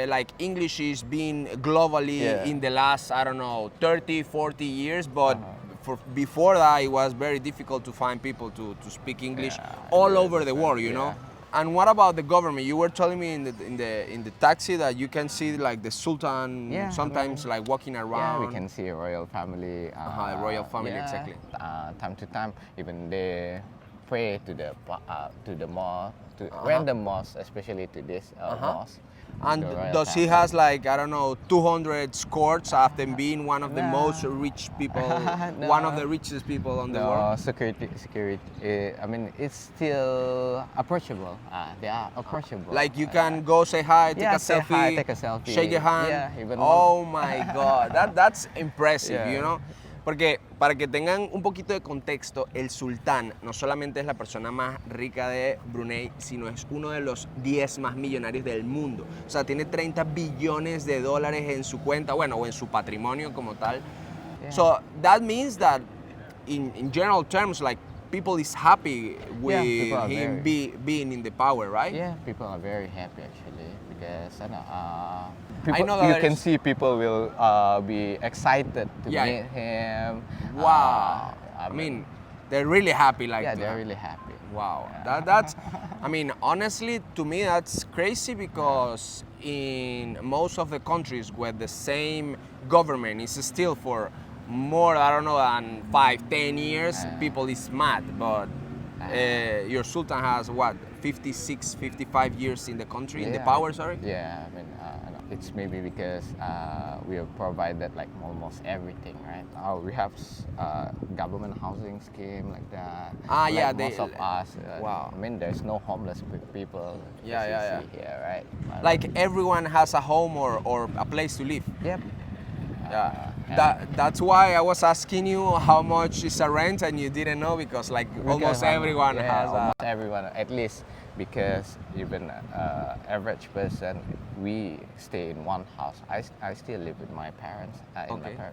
like English is being globally Yeah. in the last, I don't know, 30, 40 years, but before that it was very difficult to find people to speak English Yeah, all I over the world, you know? yeah. And what about the government? You were telling me in the taxi that you can see like the Sultan Yeah, sometimes like walking around. Yeah, we can see a royal family. A royal family, yeah, exactly. Time to time, even they pray to the mosque, to random mosques, especially to this mosque. And the royal does he family. has like, I don't know, 200 escorts after being one of the No. most rich people, No. one of the richest people on the No, world? security. I mean, it's still approachable. They are approachable. Like you can go say hi, take yeah, a say selfie, hi, take a selfie. shake your hand. Yeah, even Oh my God, that's impressive, Yeah. you know? Porque para que tengan un poquito de contexto, el sultán no solamente es la persona más rica de Brunei, sino es uno de los 10 más millonarios del mundo. O sea, tiene 30 billones de dólares en su cuenta, bueno, o en su patrimonio como tal. Yeah. So that means that in general terms, like people is happy with people are him very- being in the power, right? Yeah, people are very happy actually because I know, I know that you there can is- see people will be excited to Yeah. meet him. Wow. I mean, they're really happy like yeah, to they're have- really happy. Wow, that's, I mean, honestly, to me, that's crazy because in most of the countries where the same government is still for more, I don't know, than 5, 10 years, people is mad. But your sultan has what, 56, 55 years in the country, in the Yeah. power, sorry? Yeah, I mean, it's maybe because we have provided like almost everything, right? We have government housing scheme like that. Like yeah, most of us. Wow. I mean, there's no homeless people. Yeah, as you yeah, see here, right? Like everyone has a home or a place to live. Yep. Yeah. That's why I was asking you how much is a rent and you didn't know because like almost everyone has a... almost everyone, at least because even average person, we stay in one house. I still live with my parents,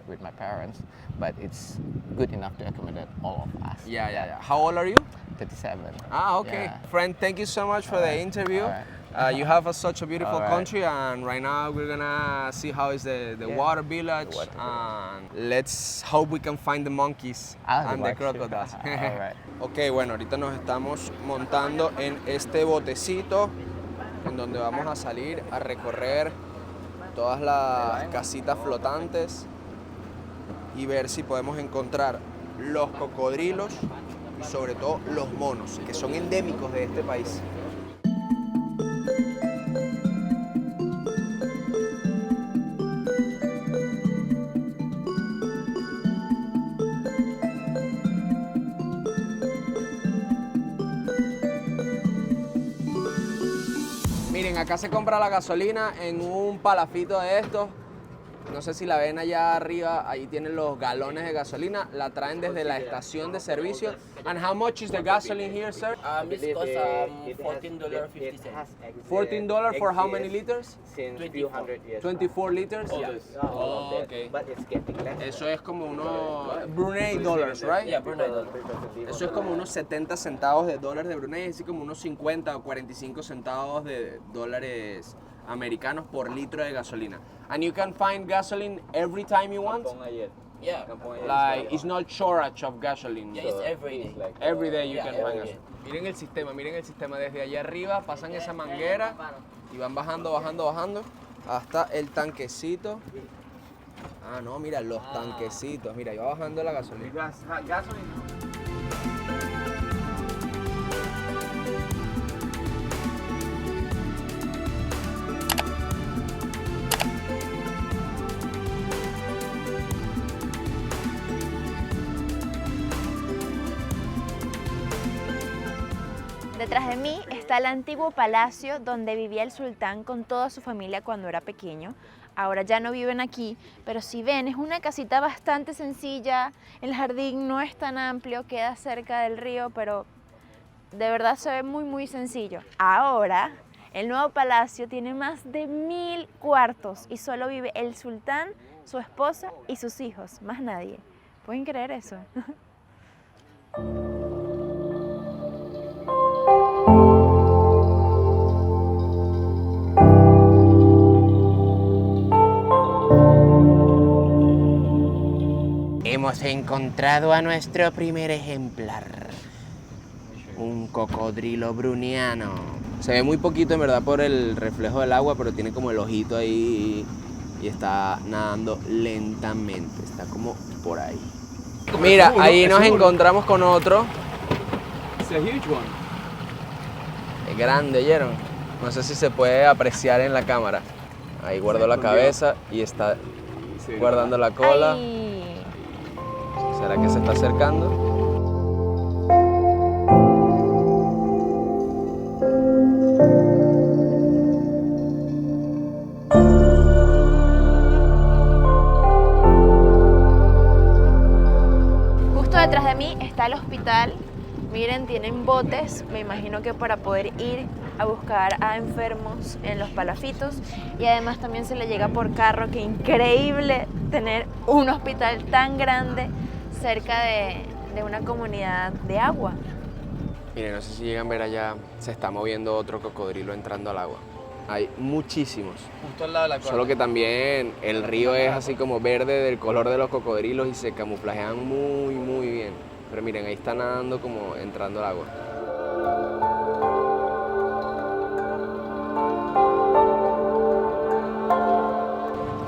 with my parents, but it's good enough to accommodate all of us. Yeah. How old are you? 37. Ah, okay. Yeah. Friend, thank you so much for the interview. Alright. You have such a beautiful Alright. country, and right now we're gonna see how is the Yeah. water village, The water and let's hope we can find the monkeys Ah, and the monkeys. crocodiles. Alright. Ok, bueno, ahorita nos estamos montando en este botecito en donde vamos a salir a recorrer todas las casitas flotantes y ver si podemos encontrar los cocodrilos y sobre todo los monos, que son endémicos de este país. Miren, acá se compra la gasolina en un palafito de estos. No sé si la ven allá arriba, ahí tienen los galones de gasolina. La traen desde la estación de servicio. And how much is the gasoline here, sir? This costs $14.50. $14 for how many liters? Since few hundred years. 24 liters? Oh, okay. But it's getting less. Eso es como unos Brunei dollars, right? Yeah, Brunei dollar. Eso es como unos 70 centavos de dólares de Brunei, así como unos 50 o 45 centavos de dólares americanos por litro de gasolina. And you can find gasoline every time you want? Yeah. Like, it's not shortage of gasoline. Yeah, it's every day. Every day you Yeah, can every find day. gasoline. Miren el sistema desde allá arriba, pasan esa manguera y van bajando, bajando, bajando hasta el tanquecito. Ah, no, mira, los tanquecitos. Mira, iba bajando la gasolina. Detrás de mí está el antiguo palacio donde vivía el sultán con toda su familia cuando era pequeño. Ahora ya no viven aquí, pero si ven, es una casita bastante sencilla. El jardín no es tan amplio, queda cerca del río, pero de verdad se ve muy, muy sencillo. Ahora, el nuevo palacio tiene más de 1000 cuartos y solo vive el sultán, su esposa y sus hijos, más nadie. ¿Pueden creer eso? Hemos encontrado a nuestro primer ejemplar. Un cocodrilo bruniano. Se ve muy poquito en verdad por el reflejo del agua, pero tiene como el ojito ahí y está nadando lentamente. Está como por ahí. Mira, ahí nos encontramos con otro. It's a huge one. Es grande, ¿oyeron? No sé si se puede apreciar en la cámara. Ahí guardó la cabeza y está guardando la cola. Ay. ¿Será que se está acercando? Justo detrás de mí está el hospital. Miren, tienen botes, me imagino que para poder ir a buscar a enfermos en los palafitos. Y además también se le llega por carro, que increíble tener un hospital tan grande cerca de una comunidad de agua. Miren, no sé si llegan a ver allá, se está moviendo otro cocodrilo entrando al agua. Hay muchísimos. Justo al lado de la costa. Solo que también el río es así como verde del color de los cocodrilos y se camuflajean muy, muy bien. Pero miren, ahí está nadando como entrando al agua.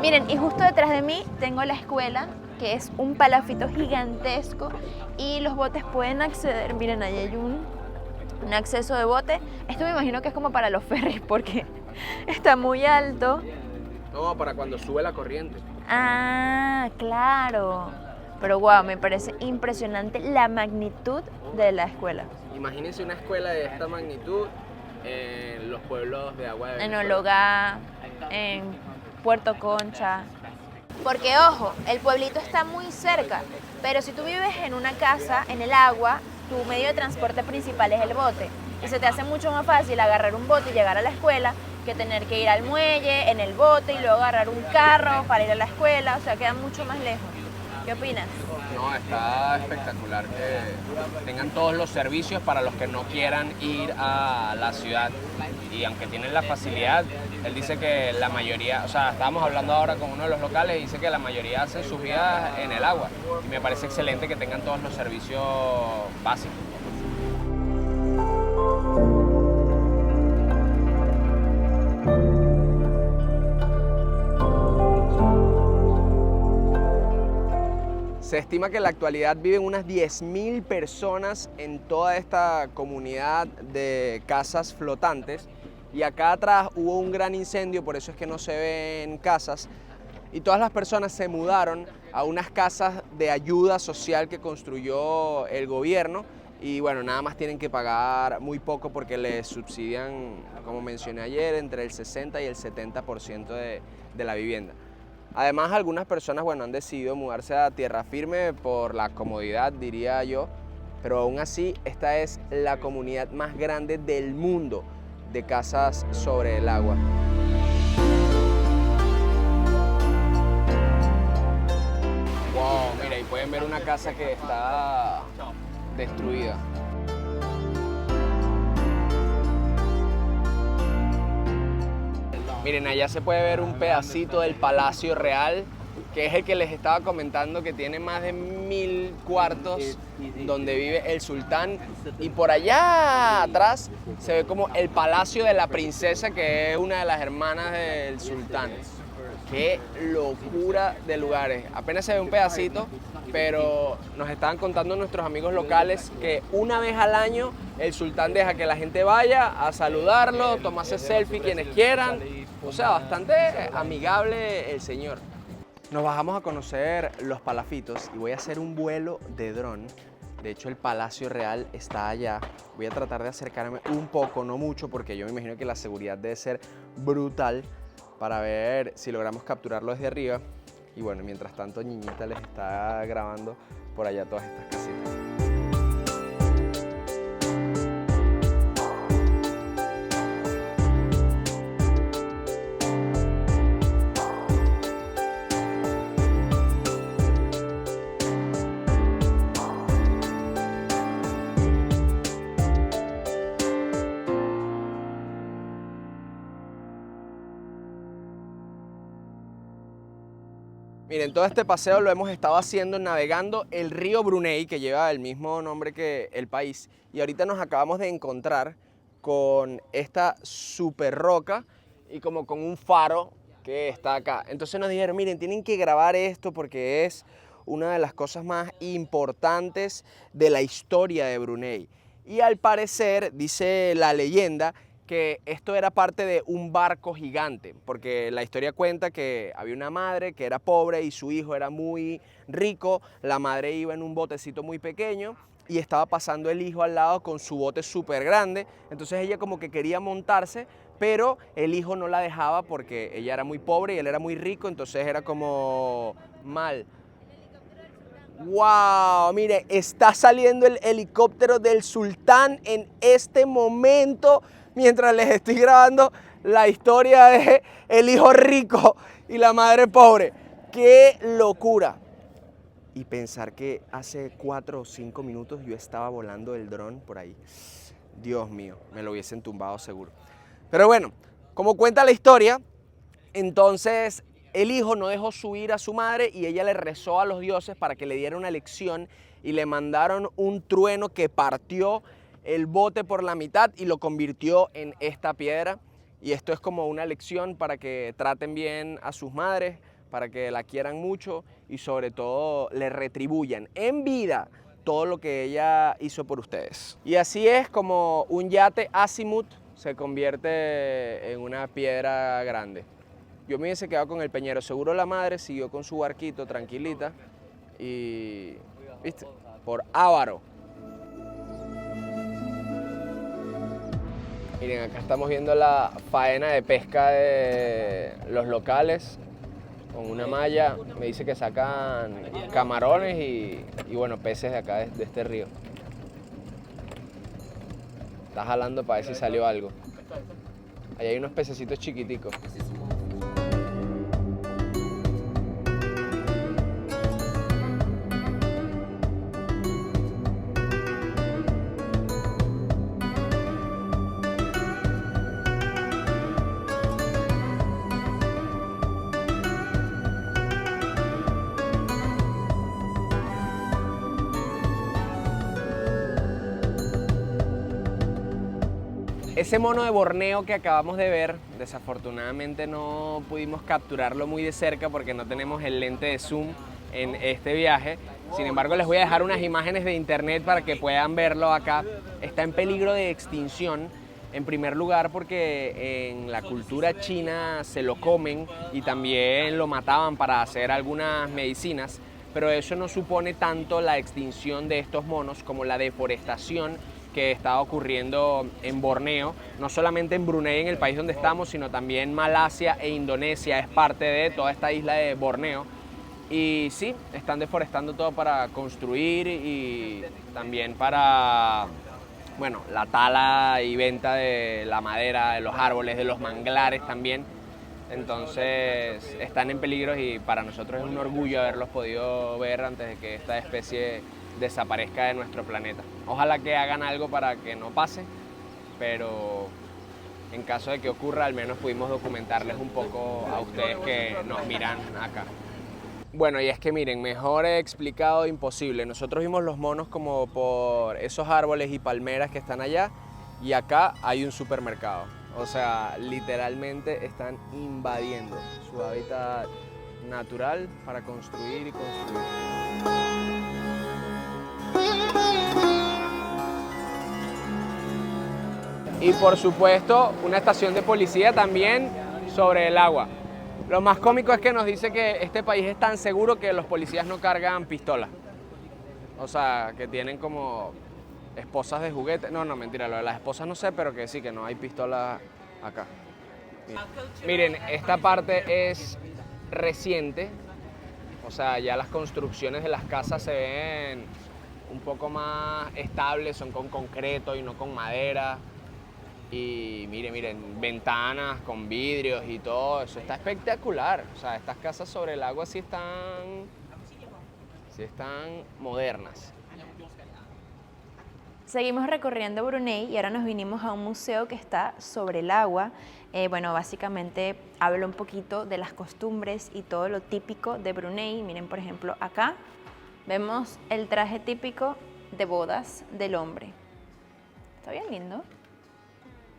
Miren, y justo detrás de mí tengo la escuela, que es un palafito gigantesco y los botes pueden acceder. Miren, ahí hay un acceso de bote. Esto me imagino que es como para los ferries porque está muy alto. No, para cuando sube la corriente. Ah, claro. Pero wow, me parece impresionante la magnitud de la escuela. Imagínense una escuela de esta magnitud en los pueblos de agua de En Venezuela. Ologá, en Puerto Concha. Porque ojo, el pueblito está muy cerca, pero si tú vives en una casa, en el agua, tu medio de transporte principal es el bote. Y se te hace mucho más fácil agarrar un bote y llegar a la escuela que tener que ir al muelle, en el bote y luego agarrar un carro para ir a la escuela. O sea, queda mucho más lejos. ¿Qué opinas? No, está espectacular que tengan todos los servicios para los que no quieran ir a la ciudad. y aunque tienen la facilidad, él dice que la mayoría, o sea, estábamos hablando ahora con uno de los locales y dice que la mayoría hacen sus vidas en el agua. Y me parece excelente que tengan todos los servicios básicos. Se estima que en la actualidad viven unas 10.000 personas en toda esta comunidad de casas flotantes y acá atrás hubo un gran incendio, por eso es que no se ven casas y todas las personas se mudaron a unas casas de ayuda social que construyó el gobierno y bueno, nada más tienen que pagar muy poco porque les subsidian, como mencioné ayer, entre el 60 y el 70% de la vivienda. Además, algunas personas, bueno, han decidido mudarse a tierra firme por la comodidad, diría yo, pero aún así, esta es la comunidad más grande del mundo de casas sobre el agua. Wow, mira, y pueden ver una casa que está destruida. Miren, allá se puede ver un pedacito del Palacio Real, que es el que les estaba comentando, que tiene más de 1000 cuartos donde vive el sultán. Y por allá atrás se ve como el Palacio de la Princesa, que es una de las hermanas del sultán. Qué locura de lugares. Apenas se ve un pedacito, pero nos estaban contando nuestros amigos locales que una vez al año el sultán deja que la gente vaya a saludarlo, tomarse selfie quienes quieran. O sea, bastante amigable el señor. Nos bajamos a conocer los palafitos y voy a hacer un vuelo de dron. De hecho, el Palacio Real está allá. Voy a tratar de acercarme un poco, no mucho, porque yo me imagino que la seguridad debe ser brutal para ver si logramos capturarlo desde arriba. Y bueno, mientras tanto, Niñita les está grabando por allá todas estas casitas. Miren, todo este paseo lo hemos estado haciendo navegando el río Brunei, que lleva el mismo nombre que el país. Y ahorita nos acabamos de encontrar con esta super roca y como con un faro que está acá. Entonces nos dijeron, miren, tienen que grabar esto porque es una de las cosas más importantes de la historia de Brunei. Y al parecer, dice la leyenda, que esto era parte de un barco gigante, porque la historia cuenta que había una madre que era pobre y su hijo era muy rico. La madre iba en un botecito muy pequeño y estaba pasando el hijo al lado con su bote súper grande. Entonces ella como que quería montarse, pero el hijo no la dejaba porque ella era muy pobre y él era muy rico, entonces era como mal. ¡Wow! Mire, está saliendo el helicóptero del sultán en este momento, mientras les estoy grabando la historia de el hijo rico y la madre pobre. ¡Qué locura! Y pensar que hace 4 o 5 minutos yo estaba volando el dron por ahí. Dios mío, me lo hubiesen tumbado seguro. Pero bueno, como cuenta la historia, entonces el hijo no dejó subir a su madre y ella le rezó a los dioses para que le diera una lección y le mandaron un trueno que partió el bote por la mitad y lo convirtió en esta piedra. Y esto es como una lección para que traten bien a sus madres, para que la quieran mucho y sobre todo le retribuyan en vida todo lo que ella hizo por ustedes. Y así es como un yate azimut se convierte en una piedra grande. Yo me hubiese quedado con el peñero. Seguro la madre siguió con su barquito tranquilita y, ¿viste? Por avaro. Miren, acá estamos viendo la faena de pesca de los locales con una malla. Me dice que sacan camarones y bueno, peces de acá, de este río. Está jalando para ver si salió algo. Ahí hay unos pececitos chiquiticos. Ese mono de Borneo que acabamos de ver, desafortunadamente no pudimos capturarlo muy de cerca porque no tenemos el lente de zoom en este viaje. Sin embargo, les voy a dejar unas imágenes de internet para que puedan verlo acá. Está en peligro de extinción, en primer lugar porque en la cultura china se lo comen y también lo mataban para hacer algunas medicinas, pero eso no supone tanto la extinción de estos monos como la deforestación que está ocurriendo en Borneo, no solamente en Brunei, en el país donde estamos, sino también Malasia e Indonesia es parte de toda esta isla de Borneo. Y sí, están deforestando todo para construir y también para, bueno, la tala y venta de la madera, de los árboles, de los manglares también. Entonces están en peligro y para nosotros es un orgullo haberlos podido ver antes de que esta especie desaparezca de nuestro planeta. Ojalá que hagan algo para que no pase, pero en caso de que ocurra, al menos pudimos documentarles un poco a ustedes que nos miran acá. Bueno, y es que miren, mejor explicado imposible. Nosotros vimos los monos como por esos árboles y palmeras que están allá y acá hay un supermercado. O sea, literalmente están invadiendo su hábitat natural para construir y construir. Y por supuesto, una estación de policía también sobre el agua. Lo más cómico es que nos dice que este país es tan seguro que los policías no cargan pistolas. O sea, que tienen como esposas de juguete. No, mentira, lo de las esposas no sé, pero que sí, que no hay pistolas acá. Miren, esta parte es reciente. O sea, ya las construcciones de las casas se ven un poco más estables, son con concreto y no con madera. Y miren, ventanas con vidrios y todo, eso está espectacular. O sea, estas casas sobre el agua sí están modernas. Seguimos recorriendo Brunei y ahora nos vinimos a un museo que está sobre el agua. Bueno, básicamente habla un poquito de las costumbres y todo lo típico de Brunei. Miren, por ejemplo, acá vemos el traje típico de bodas del hombre. Está bien lindo.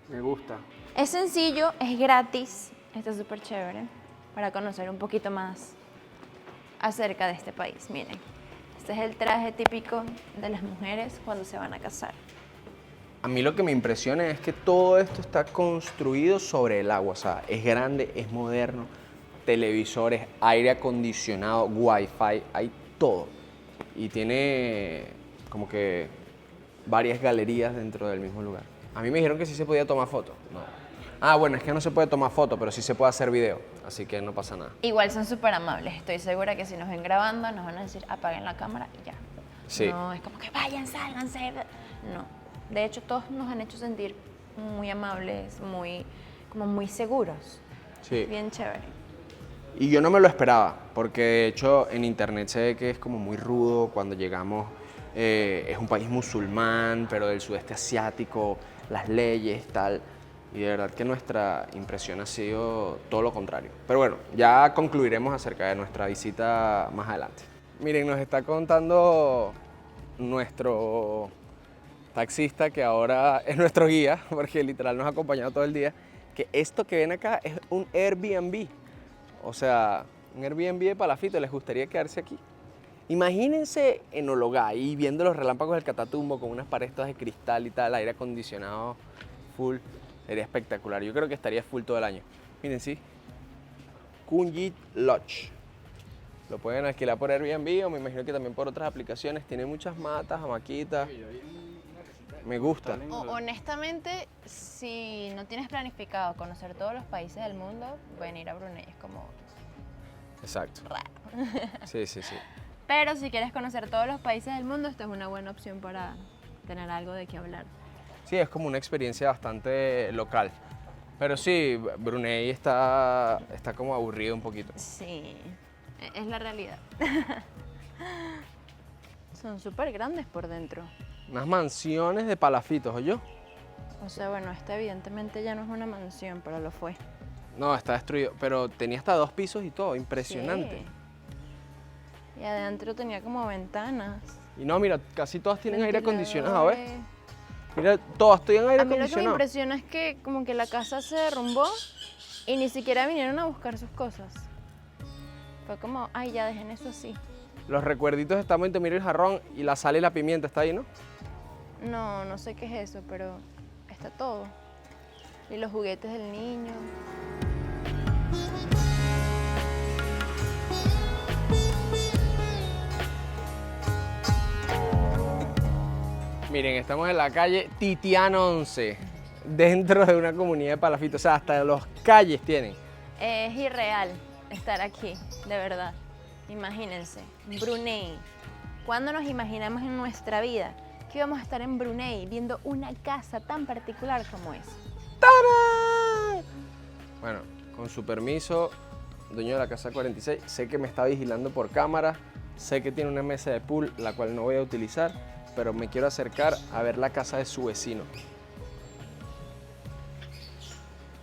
Me gusta. Es sencillo, es gratis, está súper chévere para conocer un poquito más acerca de este país. Miren, este es el traje típico de las mujeres cuando se van a casar. A mí lo que me impresiona es que todo esto está construido sobre el agua. O sea, es grande, es moderno, televisores, aire acondicionado, wifi, hay todo. Y tiene como que varias galerías dentro del mismo lugar. A mí me dijeron que sí se podía tomar fotos. No. Ah, bueno, es que no se puede tomar fotos, pero sí se puede hacer video, así que no pasa nada. Igual son súper amables, estoy segura que si nos ven grabando nos van a decir apaguen la cámara y ya. Sí. No es como que vayan, sálganse. No, de hecho todos nos han hecho sentir muy amables, como muy seguros. Sí. Bien chévere. Y yo no me lo esperaba, porque de hecho en internet se ve que es como muy rudo cuando llegamos. Es un país musulmán, pero del sudeste asiático, las leyes, tal. Y de verdad que nuestra impresión ha sido todo lo contrario. Pero bueno, ya concluiremos acerca de nuestra visita más adelante. Miren, nos está contando nuestro taxista, que ahora es nuestro guía, porque literal nos ha acompañado todo el día, que esto que ven acá es un Airbnb. O sea, un Airbnb de Palafito, ¿les gustaría quedarse aquí? Imagínense en Ologay viendo los relámpagos del Catatumbo con unas paredes de cristal y tal, aire acondicionado full, sería espectacular. Yo creo que estaría full todo el año. Miren, sí, Kunjit Lodge. Lo pueden alquilar por Airbnb o me imagino que también por otras aplicaciones. Tiene muchas matas, hamaquitas. Me gusta. Honestamente, si no tienes planificado conocer todos los países del mundo, venir a Brunei es como Exacto. raro. Sí, sí, sí. Pero si quieres conocer todos los países del mundo, esta es una buena opción para tener algo de qué hablar. Sí, es como una experiencia bastante local. Pero sí, Brunei está como aburrido un poquito. Sí, es la realidad. Son súper grandes por dentro. Unas mansiones de palafitos, ¿oyó? O sea, bueno, esta evidentemente ya no es una mansión, pero lo fue. No, está destruido, pero tenía hasta 2 pisos y todo, impresionante. Sí. Y adentro tenía como ventanas. Y no, mira, casi todas tienen aire acondicionado, ¿ves? Mira, todas estoy en aire A mí lo que me acondicionado. impresiona es que como que la casa se derrumbó y ni siquiera vinieron a buscar sus cosas. Fue como, ay, ya dejen eso así. Los recuerditos están bonito, mira el jarrón y la sal y la pimienta, ¿está ahí, no? No, no sé qué es eso, pero está todo. Y los juguetes del niño. Miren, estamos en la calle Titián 11, dentro de una comunidad de palafitos. O sea, hasta los calles tienen. Es irreal estar aquí, de verdad. Imagínense, Brunei. ¿Cuándo nos imaginamos en nuestra vida que íbamos a estar en Brunei viendo una casa tan particular como esa? ¡Tarán! Bueno, con su permiso, dueño de la casa 46, sé que me está vigilando por cámara, sé que tiene una mesa de pool, la cual no voy a utilizar, pero me quiero acercar a ver la casa de su vecino.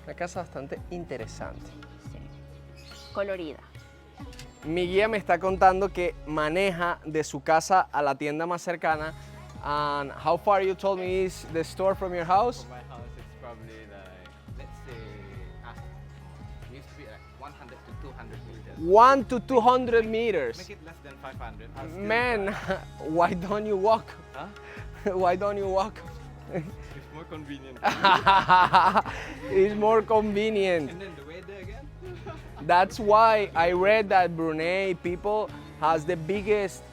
Una casa bastante interesante. Sí. Colorida. Mi guía me está contando que maneja de su casa a la tienda más cercana. And how far you told me is the store from your house? My house is probably like, let's say, used to be like 100 to 200 meters. 1 to 200 meters. Make it less than 500. I'll still Man, try. why don't you walk? Huh? Why don't you walk? It's more convenient. It's more convenient. And then the weather again. That's why I read that Brunei people has the biggest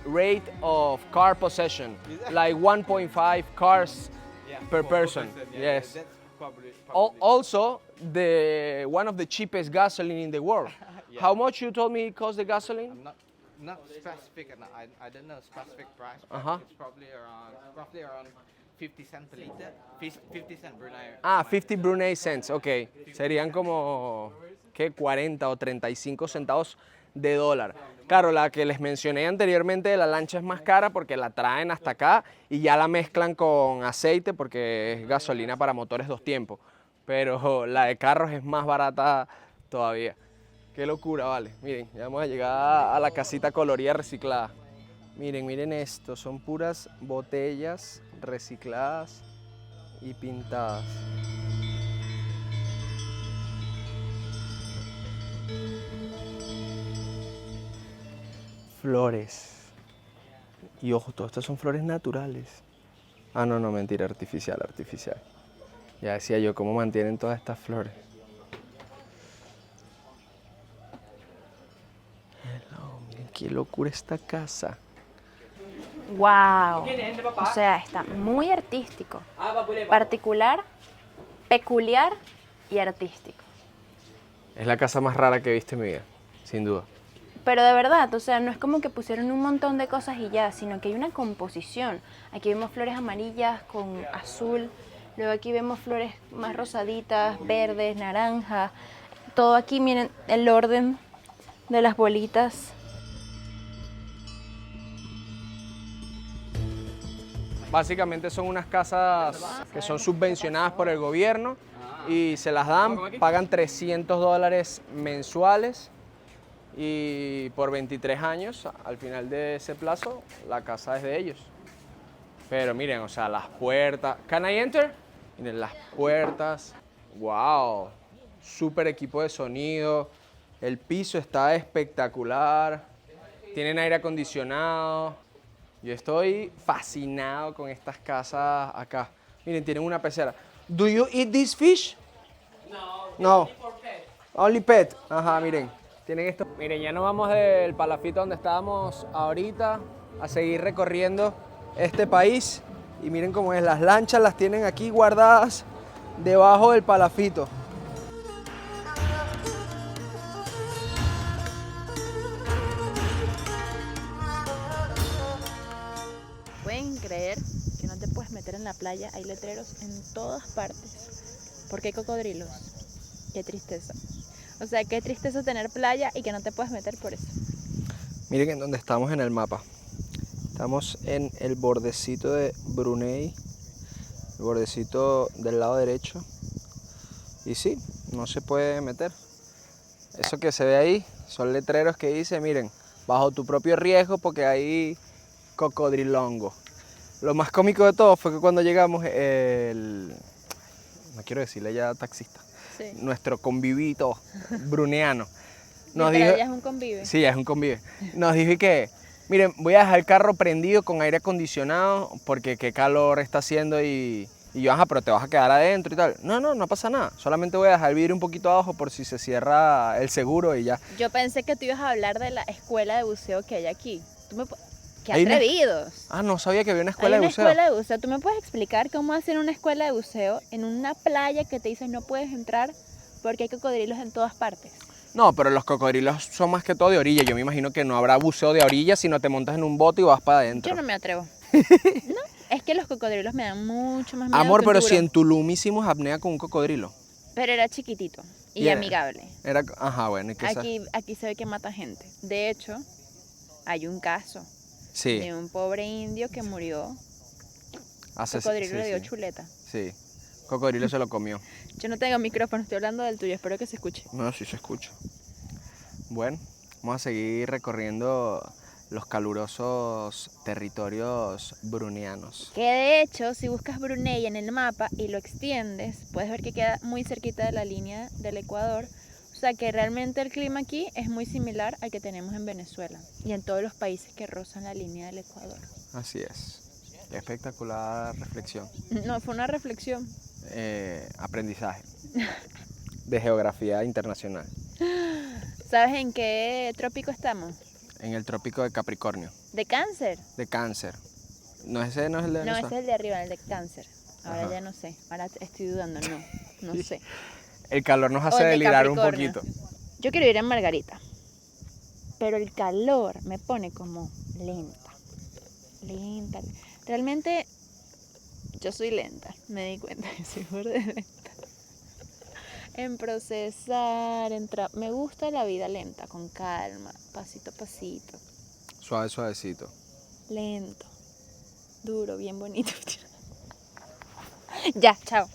rate of car possession, like 1.5 cars Yeah, per for person. yeah, Yes. That's probably. Also, the one of the cheapest gasoline in the world. Yeah. How much you told me it costs the gasoline? I'm not specific, and I don't know specific price. But Uh-huh. it's probably roughly around 50 cents per liter. 50 cents Brunei. 50 Brunei cents, ok. Serían como, ¿qué? 40 o 35 centavos de dólar. Claro, la que les mencioné anteriormente de la lancha es más cara porque la traen hasta acá y ya la mezclan con aceite porque es gasolina para motores 2 tiempos. Pero la de carros es más barata todavía. Qué locura, vale. Miren, ya vamos a llegar a la casita colorida reciclada. Miren, miren esto, son puras botellas recicladas y pintadas. Flores. Y ojo, todas estas son flores naturales. Ah, no, no, mentira, artificial, artificial. Ya decía yo, ¿cómo mantienen todas estas flores? Hello, miren qué locura esta casa. ¡Wow! O sea, está muy artístico. Particular, peculiar y artístico. Es la casa más rara que he visto en mi vida, sin duda. Pero de verdad, o sea, no es como que pusieron un montón de cosas y ya, sino que hay una composición. Aquí vemos flores amarillas con azul, luego aquí vemos flores más rosaditas, verdes, naranjas. Todo aquí, miren el orden de las bolitas. Básicamente son unas casas que son subvencionadas por el gobierno y se las dan, pagan $300 mensuales y por 23 años, al final de ese plazo, la casa es de ellos. Pero miren, o sea, las puertas... ¿Can I enter? Miren, las puertas. ¡Wow! Súper equipo de sonido. El piso está espectacular. Tienen aire acondicionado. Yo estoy fascinado con estas casas acá. Miren, tienen una pecera. Do you eat this fish? No. Only pet. Ajá, miren. Tienen esto. Miren, ya nos vamos del palafito donde estábamos ahorita a seguir recorriendo este país. Y miren cómo es, las lanchas las tienen aquí guardadas debajo del palafito. ¿Pueden creer que no te puedes meter en la playa? Hay letreros en todas partes. ¿Por qué cocodrilos? Qué tristeza. O sea, qué tristeza tener playa y que no te puedes meter por eso. Miren en dónde estamos en el mapa. Estamos en el bordecito de Brunei, el bordecito del lado derecho. Y sí, no se puede meter. Eso que se ve ahí son letreros que dice, miren, bajo tu propio riesgo porque hay cocodrilongo. Lo más cómico de todo fue que cuando llegamos, no quiero decirle ya taxista, Sí. nuestro convivito bruneano, nos Literal, dijo, ya es un convive. sí, ya es un convive, nos dijo que, miren, voy a dejar el carro prendido con aire acondicionado porque qué calor está haciendo y yo, ajá, pero te vas a quedar adentro y tal. No pasa nada, solamente voy a dejar el vidrio un poquito abajo por si se cierra el seguro y ya. Yo pensé que tú ibas a hablar de la escuela de buceo que hay aquí. ¡Qué Hay una- atrevidos! Ah, no sabía que había una escuela Hay de una buceo. escuela de buceo. ¿Tú me puedes explicar cómo hacen una escuela de buceo en una playa que te dicen no puedes entrar porque hay cocodrilos en todas partes? No, pero los cocodrilos son más que todo de orilla. Yo me imagino que no habrá buceo de orilla, sino te montas en un bote y vas para adentro. Yo no me atrevo. No, es que los cocodrilos me dan mucho más miedo Amor, que un pero si tiburón. en Tulum hicimos apnea con un cocodrilo. Pero era chiquitito y Y era- amigable. Ajá, bueno, ¿y qué sa- Aquí se ve que mata gente. De hecho, hay un caso Sí, de un pobre indio que murió. hace Cocodrilo sí, le dio sí. chuleta. Sí, cocodrilo se lo comió. Yo no tengo micrófono, estoy hablando del tuyo, espero que se escuche. No, sí se escucha. Bueno, vamos a seguir recorriendo los calurosos territorios brunianos. Que de hecho, si buscas Brunei en el mapa y lo extiendes, puedes ver que queda muy cerquita de la línea del Ecuador. O sea que realmente el clima aquí es muy similar al que tenemos en Venezuela y en todos los países que rozan la línea del Ecuador. Así es. Espectacular reflexión. No, fue una reflexión. Aprendizaje de geografía internacional ¿Sabes en qué trópico estamos? en el trópico de Capricornio, De Cáncer. de Cáncer. No, ese no es el de No, Venezuela. ese es el de arriba, el de Cáncer. Ahora Ajá. ya no sé, ahora estoy dudando, no sé. El calor nos O hace el de delirar un Capricornio. poquito. Yo quiero ir en Margarita, pero el calor me pone como lenta. Realmente yo soy lenta, me di cuenta que soy burda de lenta. En procesar, me gusta la vida lenta, con calma, pasito a pasito, Suave, suavecito. lento, duro, bien bonito. Ya, chao.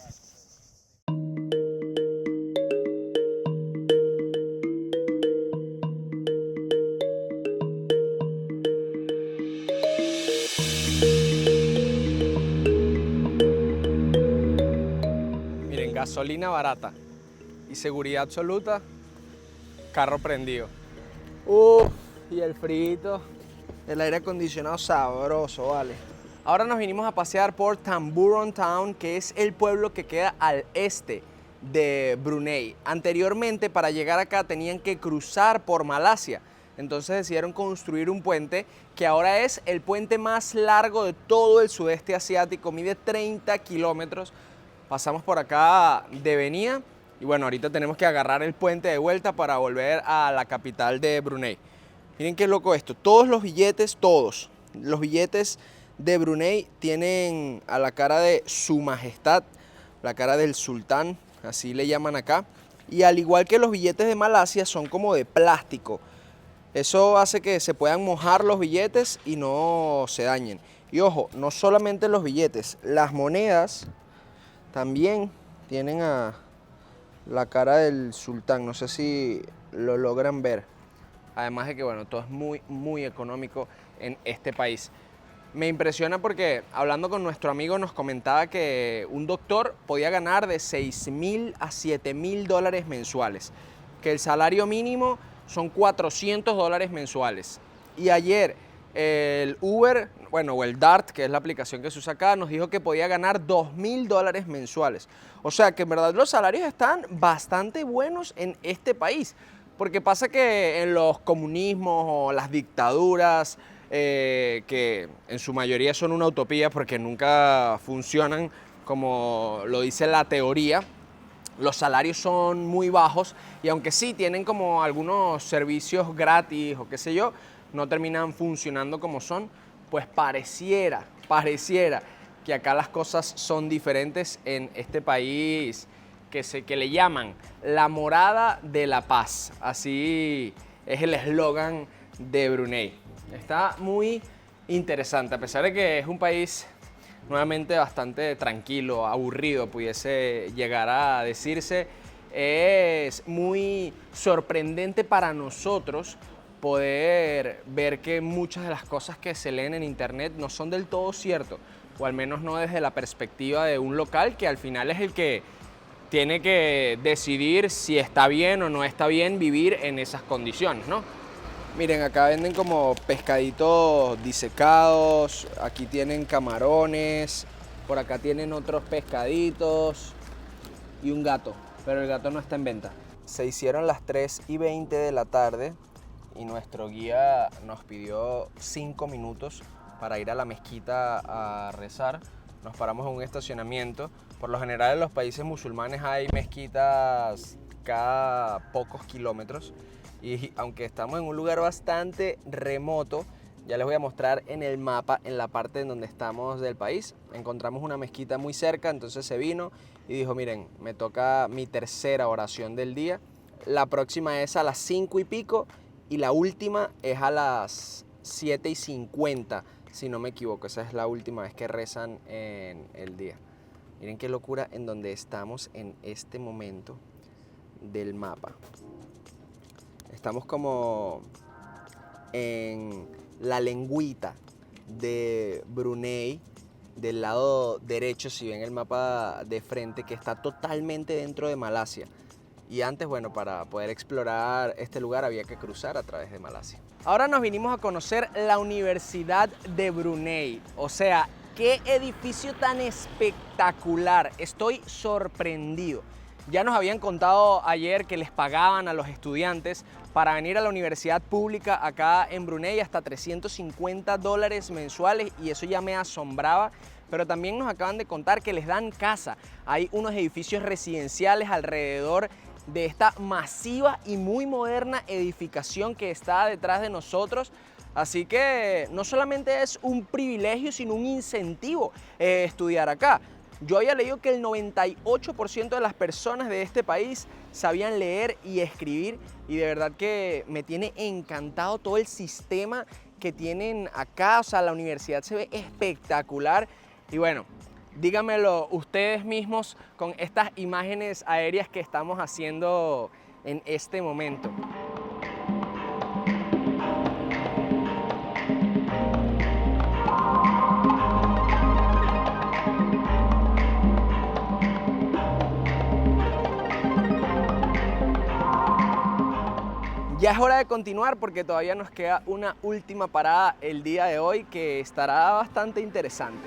Miren, gasolina barata y seguridad absoluta, carro prendido. Y el frito, el aire acondicionado sabroso, vale. Ahora nos vinimos a pasear por Tamburon Town, que es el pueblo que queda al este de Brunei. Anteriormente, para llegar acá tenían que cruzar por Malasia. Entonces decidieron construir un puente que ahora es el puente más largo de todo el sudeste asiático, mide 30 kilómetros. Pasamos por acá de venida y bueno, ahorita tenemos que agarrar el puente de vuelta para volver a la capital de Brunei. Miren qué loco esto, todos los billetes de Brunei tienen a la cara de su majestad, la cara del sultán, así le llaman acá. Y al igual que los billetes de Malasia son como de plástico. Eso hace que se puedan mojar los billetes y no se dañen. Y ojo, no solamente los billetes, las monedas también tienen a la cara del sultán. No sé si lo logran ver. Además de que, bueno, todo es muy, muy económico en este país. Me impresiona porque hablando con nuestro amigo nos comentaba que un doctor podía ganar de 6.000 a 7.000 dólares mensuales. Que el salario mínimo son $400 mensuales. Y ayer el Uber, bueno, o el Dart, que es la aplicación que se usa acá, nos dijo que podía ganar $2.000 mensuales. O sea que en verdad los salarios están bastante buenos en este país. Porque pasa que en los comunismos o las dictaduras, que en su mayoría son una utopía porque nunca funcionan como lo dice la teoría, los salarios son muy bajos y aunque sí tienen como algunos servicios gratis o qué sé yo, no terminan funcionando como son, pues pareciera que acá las cosas son diferentes en este país que le llaman la morada de la paz. Así es el eslogan de Brunei. Está muy interesante, a pesar de que es un país nuevamente bastante tranquilo, aburrido, pudiese llegar a decirse. Es muy sorprendente para nosotros poder ver que muchas de las cosas que se leen en internet no son del todo cierto. o al menos no desde la perspectiva de un local que al final es el que tiene que decidir si está bien o no está bien vivir en esas condiciones, ¿no? Miren, acá venden como pescaditos disecados, aquí tienen camarones, por acá tienen otros pescaditos y un gato, pero el gato no está en venta. Se hicieron las 3:20 de la tarde y nuestro guía nos pidió 5 minutos para ir a la mezquita a rezar. Nos paramos en un estacionamiento. Por lo general en los países musulmanes hay mezquitas cada pocos kilómetros y aunque estamos en un lugar bastante remoto, ya les voy a mostrar en el mapa, en la parte en donde estamos del país, encontramos una mezquita muy cerca, entonces se vino y dijo, miren, me toca mi tercera oración del día, la próxima es a las 5 y pico y la última es a las 7:50, si no me equivoco, esa es la última vez que rezan en el día. Miren qué locura en donde estamos en este momento del mapa. Estamos como en la lengüita de Brunei, del lado derecho, si ven el mapa de frente, que está totalmente dentro de Malasia. Y antes, bueno, para poder explorar este lugar había que cruzar a través de Malasia. Ahora nos vinimos a conocer la Universidad de Brunei. O sea, qué edificio tan espectacular. Estoy sorprendido. Ya nos habían contado ayer que les pagaban a los estudiantes para venir a la universidad pública acá en Brunei hasta $350 mensuales y eso ya me asombraba. Pero también nos acaban de contar que les dan casa. Hay unos edificios residenciales alrededor de esta masiva y muy moderna edificación que está detrás de nosotros. Así que no solamente es un privilegio, sino un incentivo estudiar acá. Yo había leído que el 98% de las personas de este país sabían leer y escribir y de verdad que me tiene encantado todo el sistema que tienen acá. O sea, la universidad se ve espectacular y bueno, díganmelo ustedes mismos con estas imágenes aéreas que estamos haciendo en este momento. Ya es hora de continuar porque todavía nos queda una última parada el día de hoy que estará bastante interesante.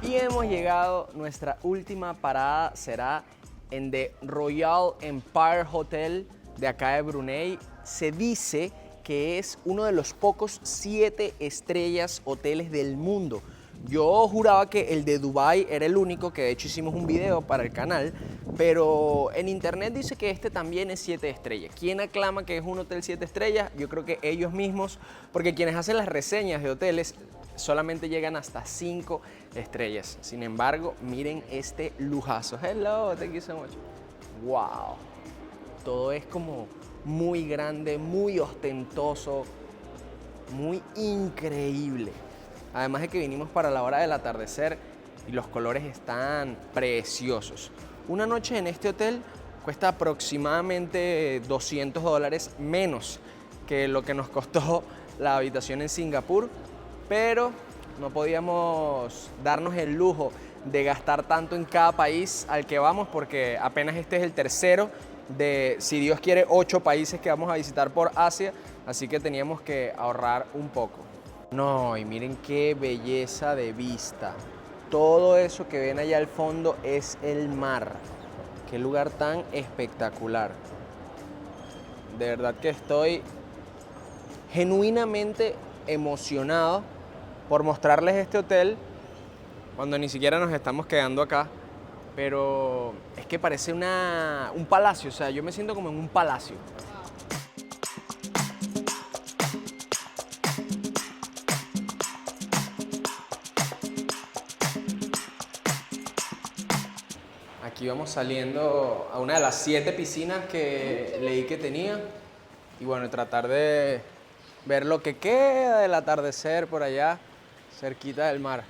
Y hemos llegado, nuestra última parada será en The Royal Empire Hotel de acá de Brunei. Se dice que es uno de los pocos 7 estrellas hoteles del mundo. Yo juraba que el de Dubai era el único, que de hecho hicimos un video para el canal, pero en internet dice que este también es 7 estrellas. ¿Quién aclama que es un hotel 7 estrellas? Yo creo que ellos mismos, porque quienes hacen las reseñas de hoteles solamente llegan hasta 5 estrellas. Sin embargo, miren este lujazo. Hello, thank you so much. Wow. Todo es como muy grande, muy ostentoso, muy increíble. Además de que vinimos para la hora del atardecer y los colores están preciosos. Una noche en este hotel cuesta aproximadamente $200 menos que lo que nos costó la habitación en Singapur, pero no podíamos darnos el lujo de gastar tanto en cada país al que vamos porque apenas este es el tercero de, si Dios quiere, 8 países que vamos a visitar por Asia, así que teníamos que ahorrar un poco. No, y miren qué belleza de vista. Todo eso que ven allá al fondo es el mar. Qué lugar tan espectacular. De verdad que estoy genuinamente emocionado por mostrarles este hotel cuando ni siquiera nos estamos quedando acá. Pero es que parece un palacio, o sea, yo me siento como en un palacio. Aquí vamos saliendo a una de las 7 piscinas que leí que tenía. Y bueno, tratar de ver lo que queda del atardecer por allá, cerquita del mar.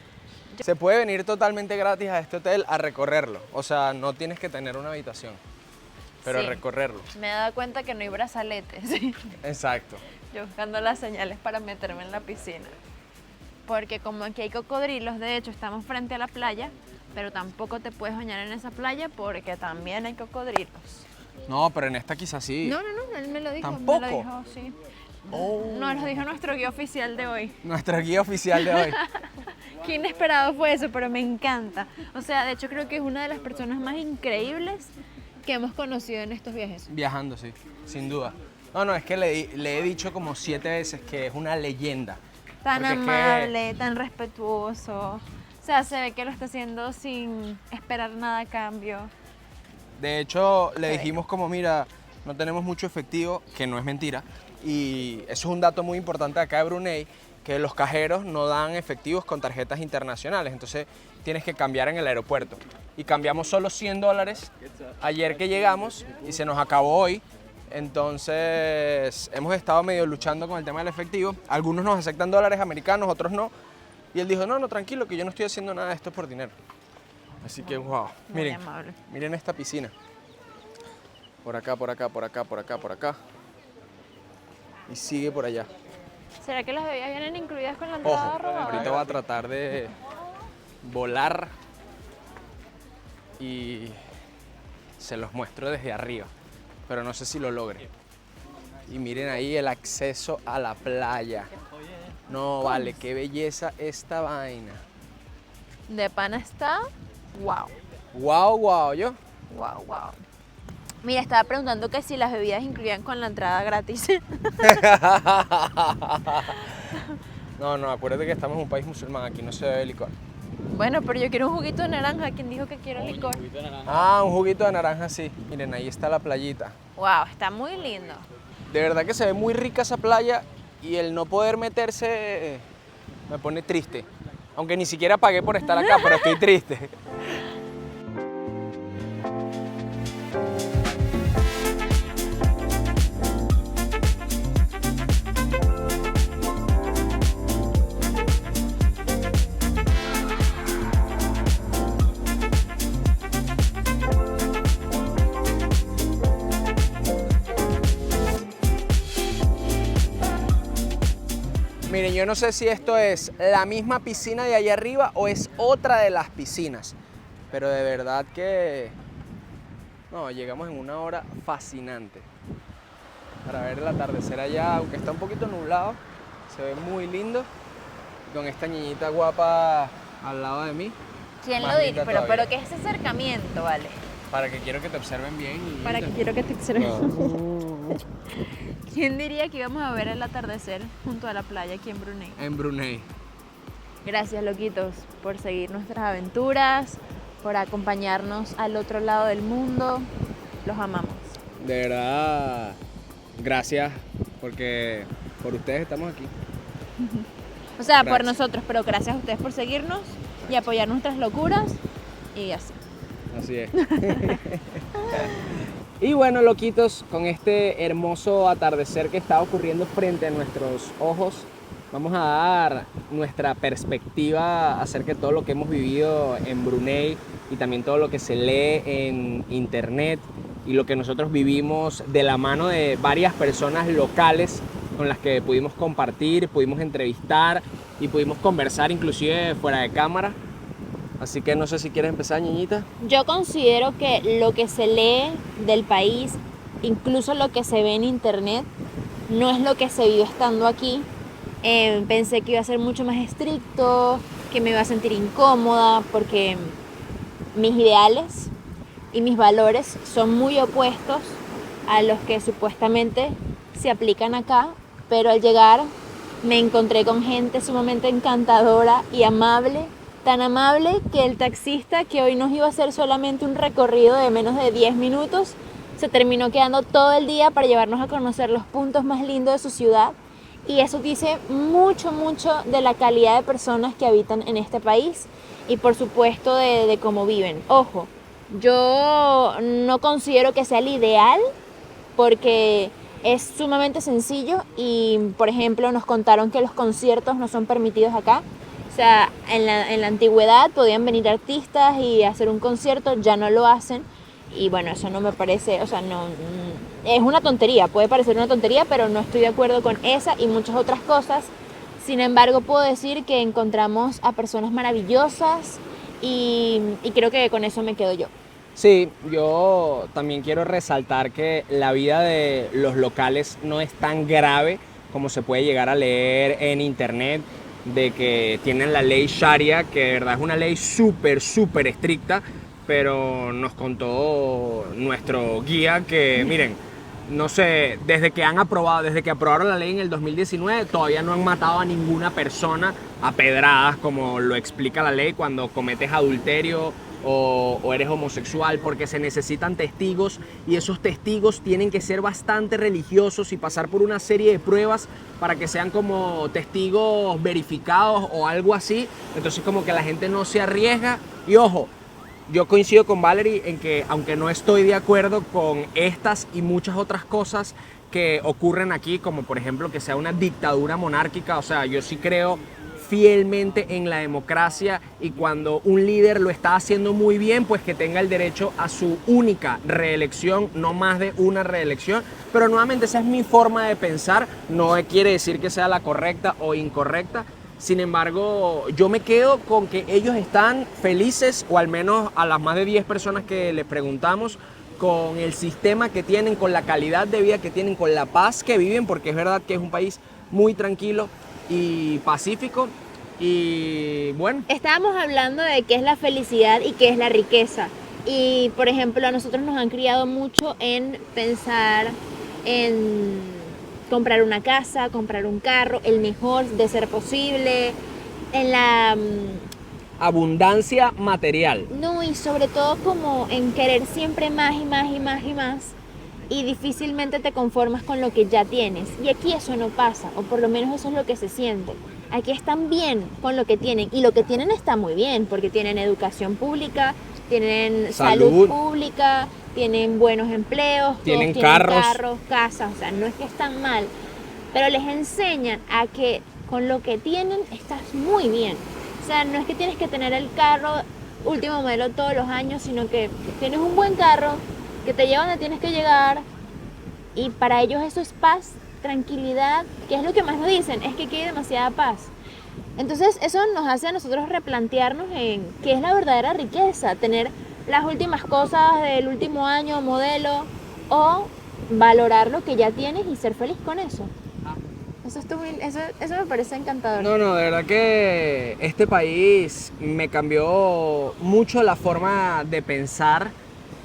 Se puede venir totalmente gratis a este hotel a recorrerlo. O sea, no tienes que tener una habitación. pero Sí. recorrerlo. Me he dado cuenta que no hay brazaletes. Exacto. Yo buscando las señales para meterme en la piscina. Porque como aquí hay cocodrilos, de hecho estamos frente a la playa, pero tampoco te puedes bañar en esa playa porque también hay cocodrilos. No, pero en esta quizás sí. No, él me lo dijo. ¿Tampoco? Me lo dijo, sí. Oh. Nos lo dijo nuestro guía oficial de hoy. Nuestra guía oficial de hoy. Qué inesperado fue eso, pero me encanta. O sea, de hecho creo que es una de las personas más increíbles que hemos conocido en estos viajes. Viajando, sí, sin duda. No, es que le he dicho como 7 veces que es una leyenda. Tan Porque es que- amable, tan respetuoso. O sea, se ve que lo está haciendo sin esperar nada a cambio. De hecho, le Qué dijimos como, mira, no tenemos mucho efectivo, que no es mentira. Y eso es un dato muy importante acá de Brunei, que los cajeros no dan efectivos con tarjetas internacionales. Entonces tienes que cambiar en el aeropuerto. Y cambiamos solo $100 ayer que llegamos y se nos acabó hoy. Entonces hemos estado medio luchando con el tema del efectivo. Algunos nos aceptan dólares americanos, otros no. Y él dijo, no, tranquilo, que yo no estoy haciendo nada de esto por dinero. Así que, wow, Muy miren, amable. miren esta piscina. Por acá, por acá, por acá, por acá, por acá. Y sigue por allá. ¿Será que las bebidas vienen incluidas con la entrada Ojo, robada? ahorita voy a tratar de volar y se los muestro desde arriba, pero no sé si lo logre. Y miren ahí el acceso a la playa. No, vale, qué belleza esta vaina. De pana está, wow, Wow, yo. wow. Mira, estaba preguntando que si las bebidas incluían con la entrada gratis. No, acuérdate que estamos en un país musulmán, aquí no se bebe licor. Bueno, pero yo quiero un juguito de naranja. ¿Quién dijo que quiero licor? Ah, un juguito de naranja, sí. Miren, ahí está la playita. Wow, está muy lindo. De verdad que se ve muy rica esa playa y el no poder meterse me pone triste. Aunque ni siquiera pagué por estar acá, pero estoy triste. Miren, yo no sé si esto es la misma piscina de allá arriba o es otra de las piscinas, pero de verdad que no, llegamos en una hora fascinante para ver el atardecer allá, aunque está un poquito nublado, se ve muy lindo y con esta niñita guapa al lado de mí. ¿Quién más lo diría? linda Pero todavía. ¿qué es ese acercamiento, vale? Para que quiero que te observen bien. niñita. Para que quiero que te observes. No. ¿Quién diría que íbamos a ver el atardecer junto a la playa aquí en Brunei? En Brunei. Gracias, loquitos, por seguir nuestras aventuras, por acompañarnos al otro lado del mundo. Los amamos. De verdad, gracias porque por ustedes estamos aquí. O sea, por Gracias. nosotros, pero gracias a ustedes por seguirnos y apoyar nuestras locuras y así. Así es. Y bueno, loquitos, con este hermoso atardecer que está ocurriendo frente a nuestros ojos, vamos a dar nuestra perspectiva acerca de todo lo que hemos vivido en Brunei y también todo lo que se lee en internet y lo que nosotros vivimos de la mano de varias personas locales con las que pudimos compartir, pudimos entrevistar y pudimos conversar inclusive fuera de cámara. Así que no sé si quieres empezar, niñita. Yo considero que lo que se lee del país, incluso lo que se ve en internet, no es lo que se vive estando aquí. Pensé que iba a ser mucho más estricto, que me iba a sentir incómoda, porque mis ideales y mis valores son muy opuestos a los que supuestamente se aplican acá, pero al llegar me encontré con gente sumamente encantadora y amable, tan amable que el taxista, que hoy nos iba a hacer solamente un recorrido de menos de 10 minutos, se terminó quedando todo el día para llevarnos a conocer los puntos más lindos de su ciudad. Y eso dice mucho de la calidad de personas que habitan en este país y por supuesto de cómo viven. Ojo, yo no considero que sea el ideal porque es sumamente sencillo y, por ejemplo, nos contaron que los conciertos no son permitidos acá. O sea, en la antigüedad podían venir artistas y hacer un concierto, ya no lo hacen. Y bueno, eso no me parece, o sea, no, es una tontería, puede parecer una tontería, pero no estoy de acuerdo con esa y muchas otras cosas. Sin embargo, puedo decir que encontramos a personas maravillosas y creo que con eso me quedo yo. Sí, yo también quiero resaltar que la vida de los locales no es tan grave como se puede llegar a leer en internet, de que tienen la ley Sharia, que de verdad es una ley súper estricta, pero nos contó nuestro guía que, miren, no sé, desde que aprobaron la ley en el 2019, todavía no han matado a ninguna persona a pedradas, como lo explica la ley, cuando cometes adulterio o eres homosexual, porque se necesitan testigos y esos testigos tienen que ser bastante religiosos y pasar por una serie de pruebas para que sean como testigos verificados o algo así. Entonces como que la gente no se arriesga. Y ojo, yo coincido con Valerie en que, aunque no estoy de acuerdo con estas y muchas otras cosas que ocurren aquí, como por ejemplo que sea una dictadura monárquica, o sea, yo sí creo fielmente en la democracia, y cuando un líder lo está haciendo muy bien, pues que tenga el derecho a su única reelección, no más de una reelección. Pero nuevamente esa es mi forma de pensar, no quiere decir que sea la correcta o incorrecta. Sin embargo, yo me quedo con que ellos están felices, o al menos a las más de 10 personas que les preguntamos, con el sistema que tienen, con la calidad de vida que tienen, con la paz que viven, porque es verdad que es un país muy tranquilo y pacífico. Y bueno, Estábamos hablando de qué es la felicidad y qué es la riqueza. Y por ejemplo, a nosotros nos han criado mucho en pensar en comprar una casa, comprar un carro, el mejor de ser posible, en la... abundancia material. No, y sobre todo como en querer siempre más y más y más y más, y difícilmente te conformas con lo que ya tienes. Y aquí eso no pasa, o por lo menos eso es lo que se siente. Aquí están bien con lo que tienen, y lo que tienen está muy bien, porque tienen educación pública, tienen salud pública, tienen buenos empleos, tienen todos carros, casas, o sea, no es que están mal, pero les enseñan a que con lo que tienen estás muy bien. O sea, no es que tienes que tener el carro último modelo todos los años, sino que tienes un buen carro que te lleva donde tienes que llegar, y para ellos eso es paz, tranquilidad, que es lo que más nos dicen, es que aquí hay demasiada paz. Entonces eso nos hace a nosotros replantearnos en qué es la verdadera riqueza, tener las últimas cosas del último año, modelo, o valorar lo que ya tienes y ser feliz con eso. Eso me parece encantador. No, de verdad que este país me cambió mucho la forma de pensar,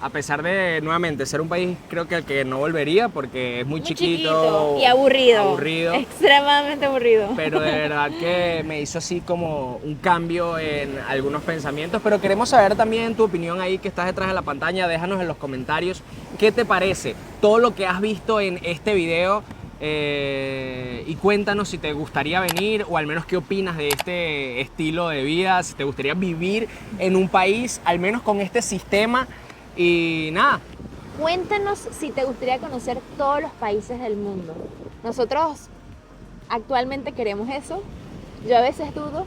a pesar de, nuevamente, ser un país creo que al que no volvería, porque es muy chiquito y aburrido. Extremadamente aburrido. Pero de verdad que me hizo así como un cambio en algunos pensamientos. Pero queremos saber también tu opinión ahí, que estás detrás de la pantalla. Déjanos en los comentarios qué te parece todo lo que has visto en este video. Y cuéntanos si te gustaría venir, o al menos qué opinas de este estilo de vida, si te gustaría vivir en un país al menos con este sistema. Y nada, cuéntanos si te gustaría conocer todos los países del mundo. Nosotros actualmente queremos eso, yo a veces dudo,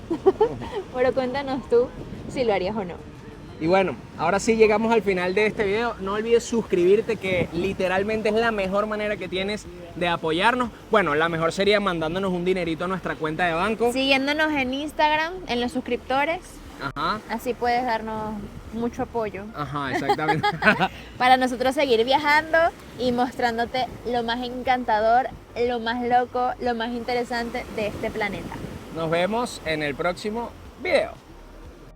pero cuéntanos tú si lo harías o no. y bueno, ahora sí llegamos al final de este video. No olvides suscribirte, que literalmente es la mejor manera que tienes de apoyarnos. Bueno, la mejor sería mandándonos un dinerito a nuestra cuenta de banco, siguiéndonos en Instagram, en los suscriptores. Ajá. Así puedes darnos mucho apoyo. Ajá, exactamente. Para nosotros seguir viajando y mostrándote lo más encantador, lo más loco, lo más interesante de este planeta. Nos vemos en el próximo video.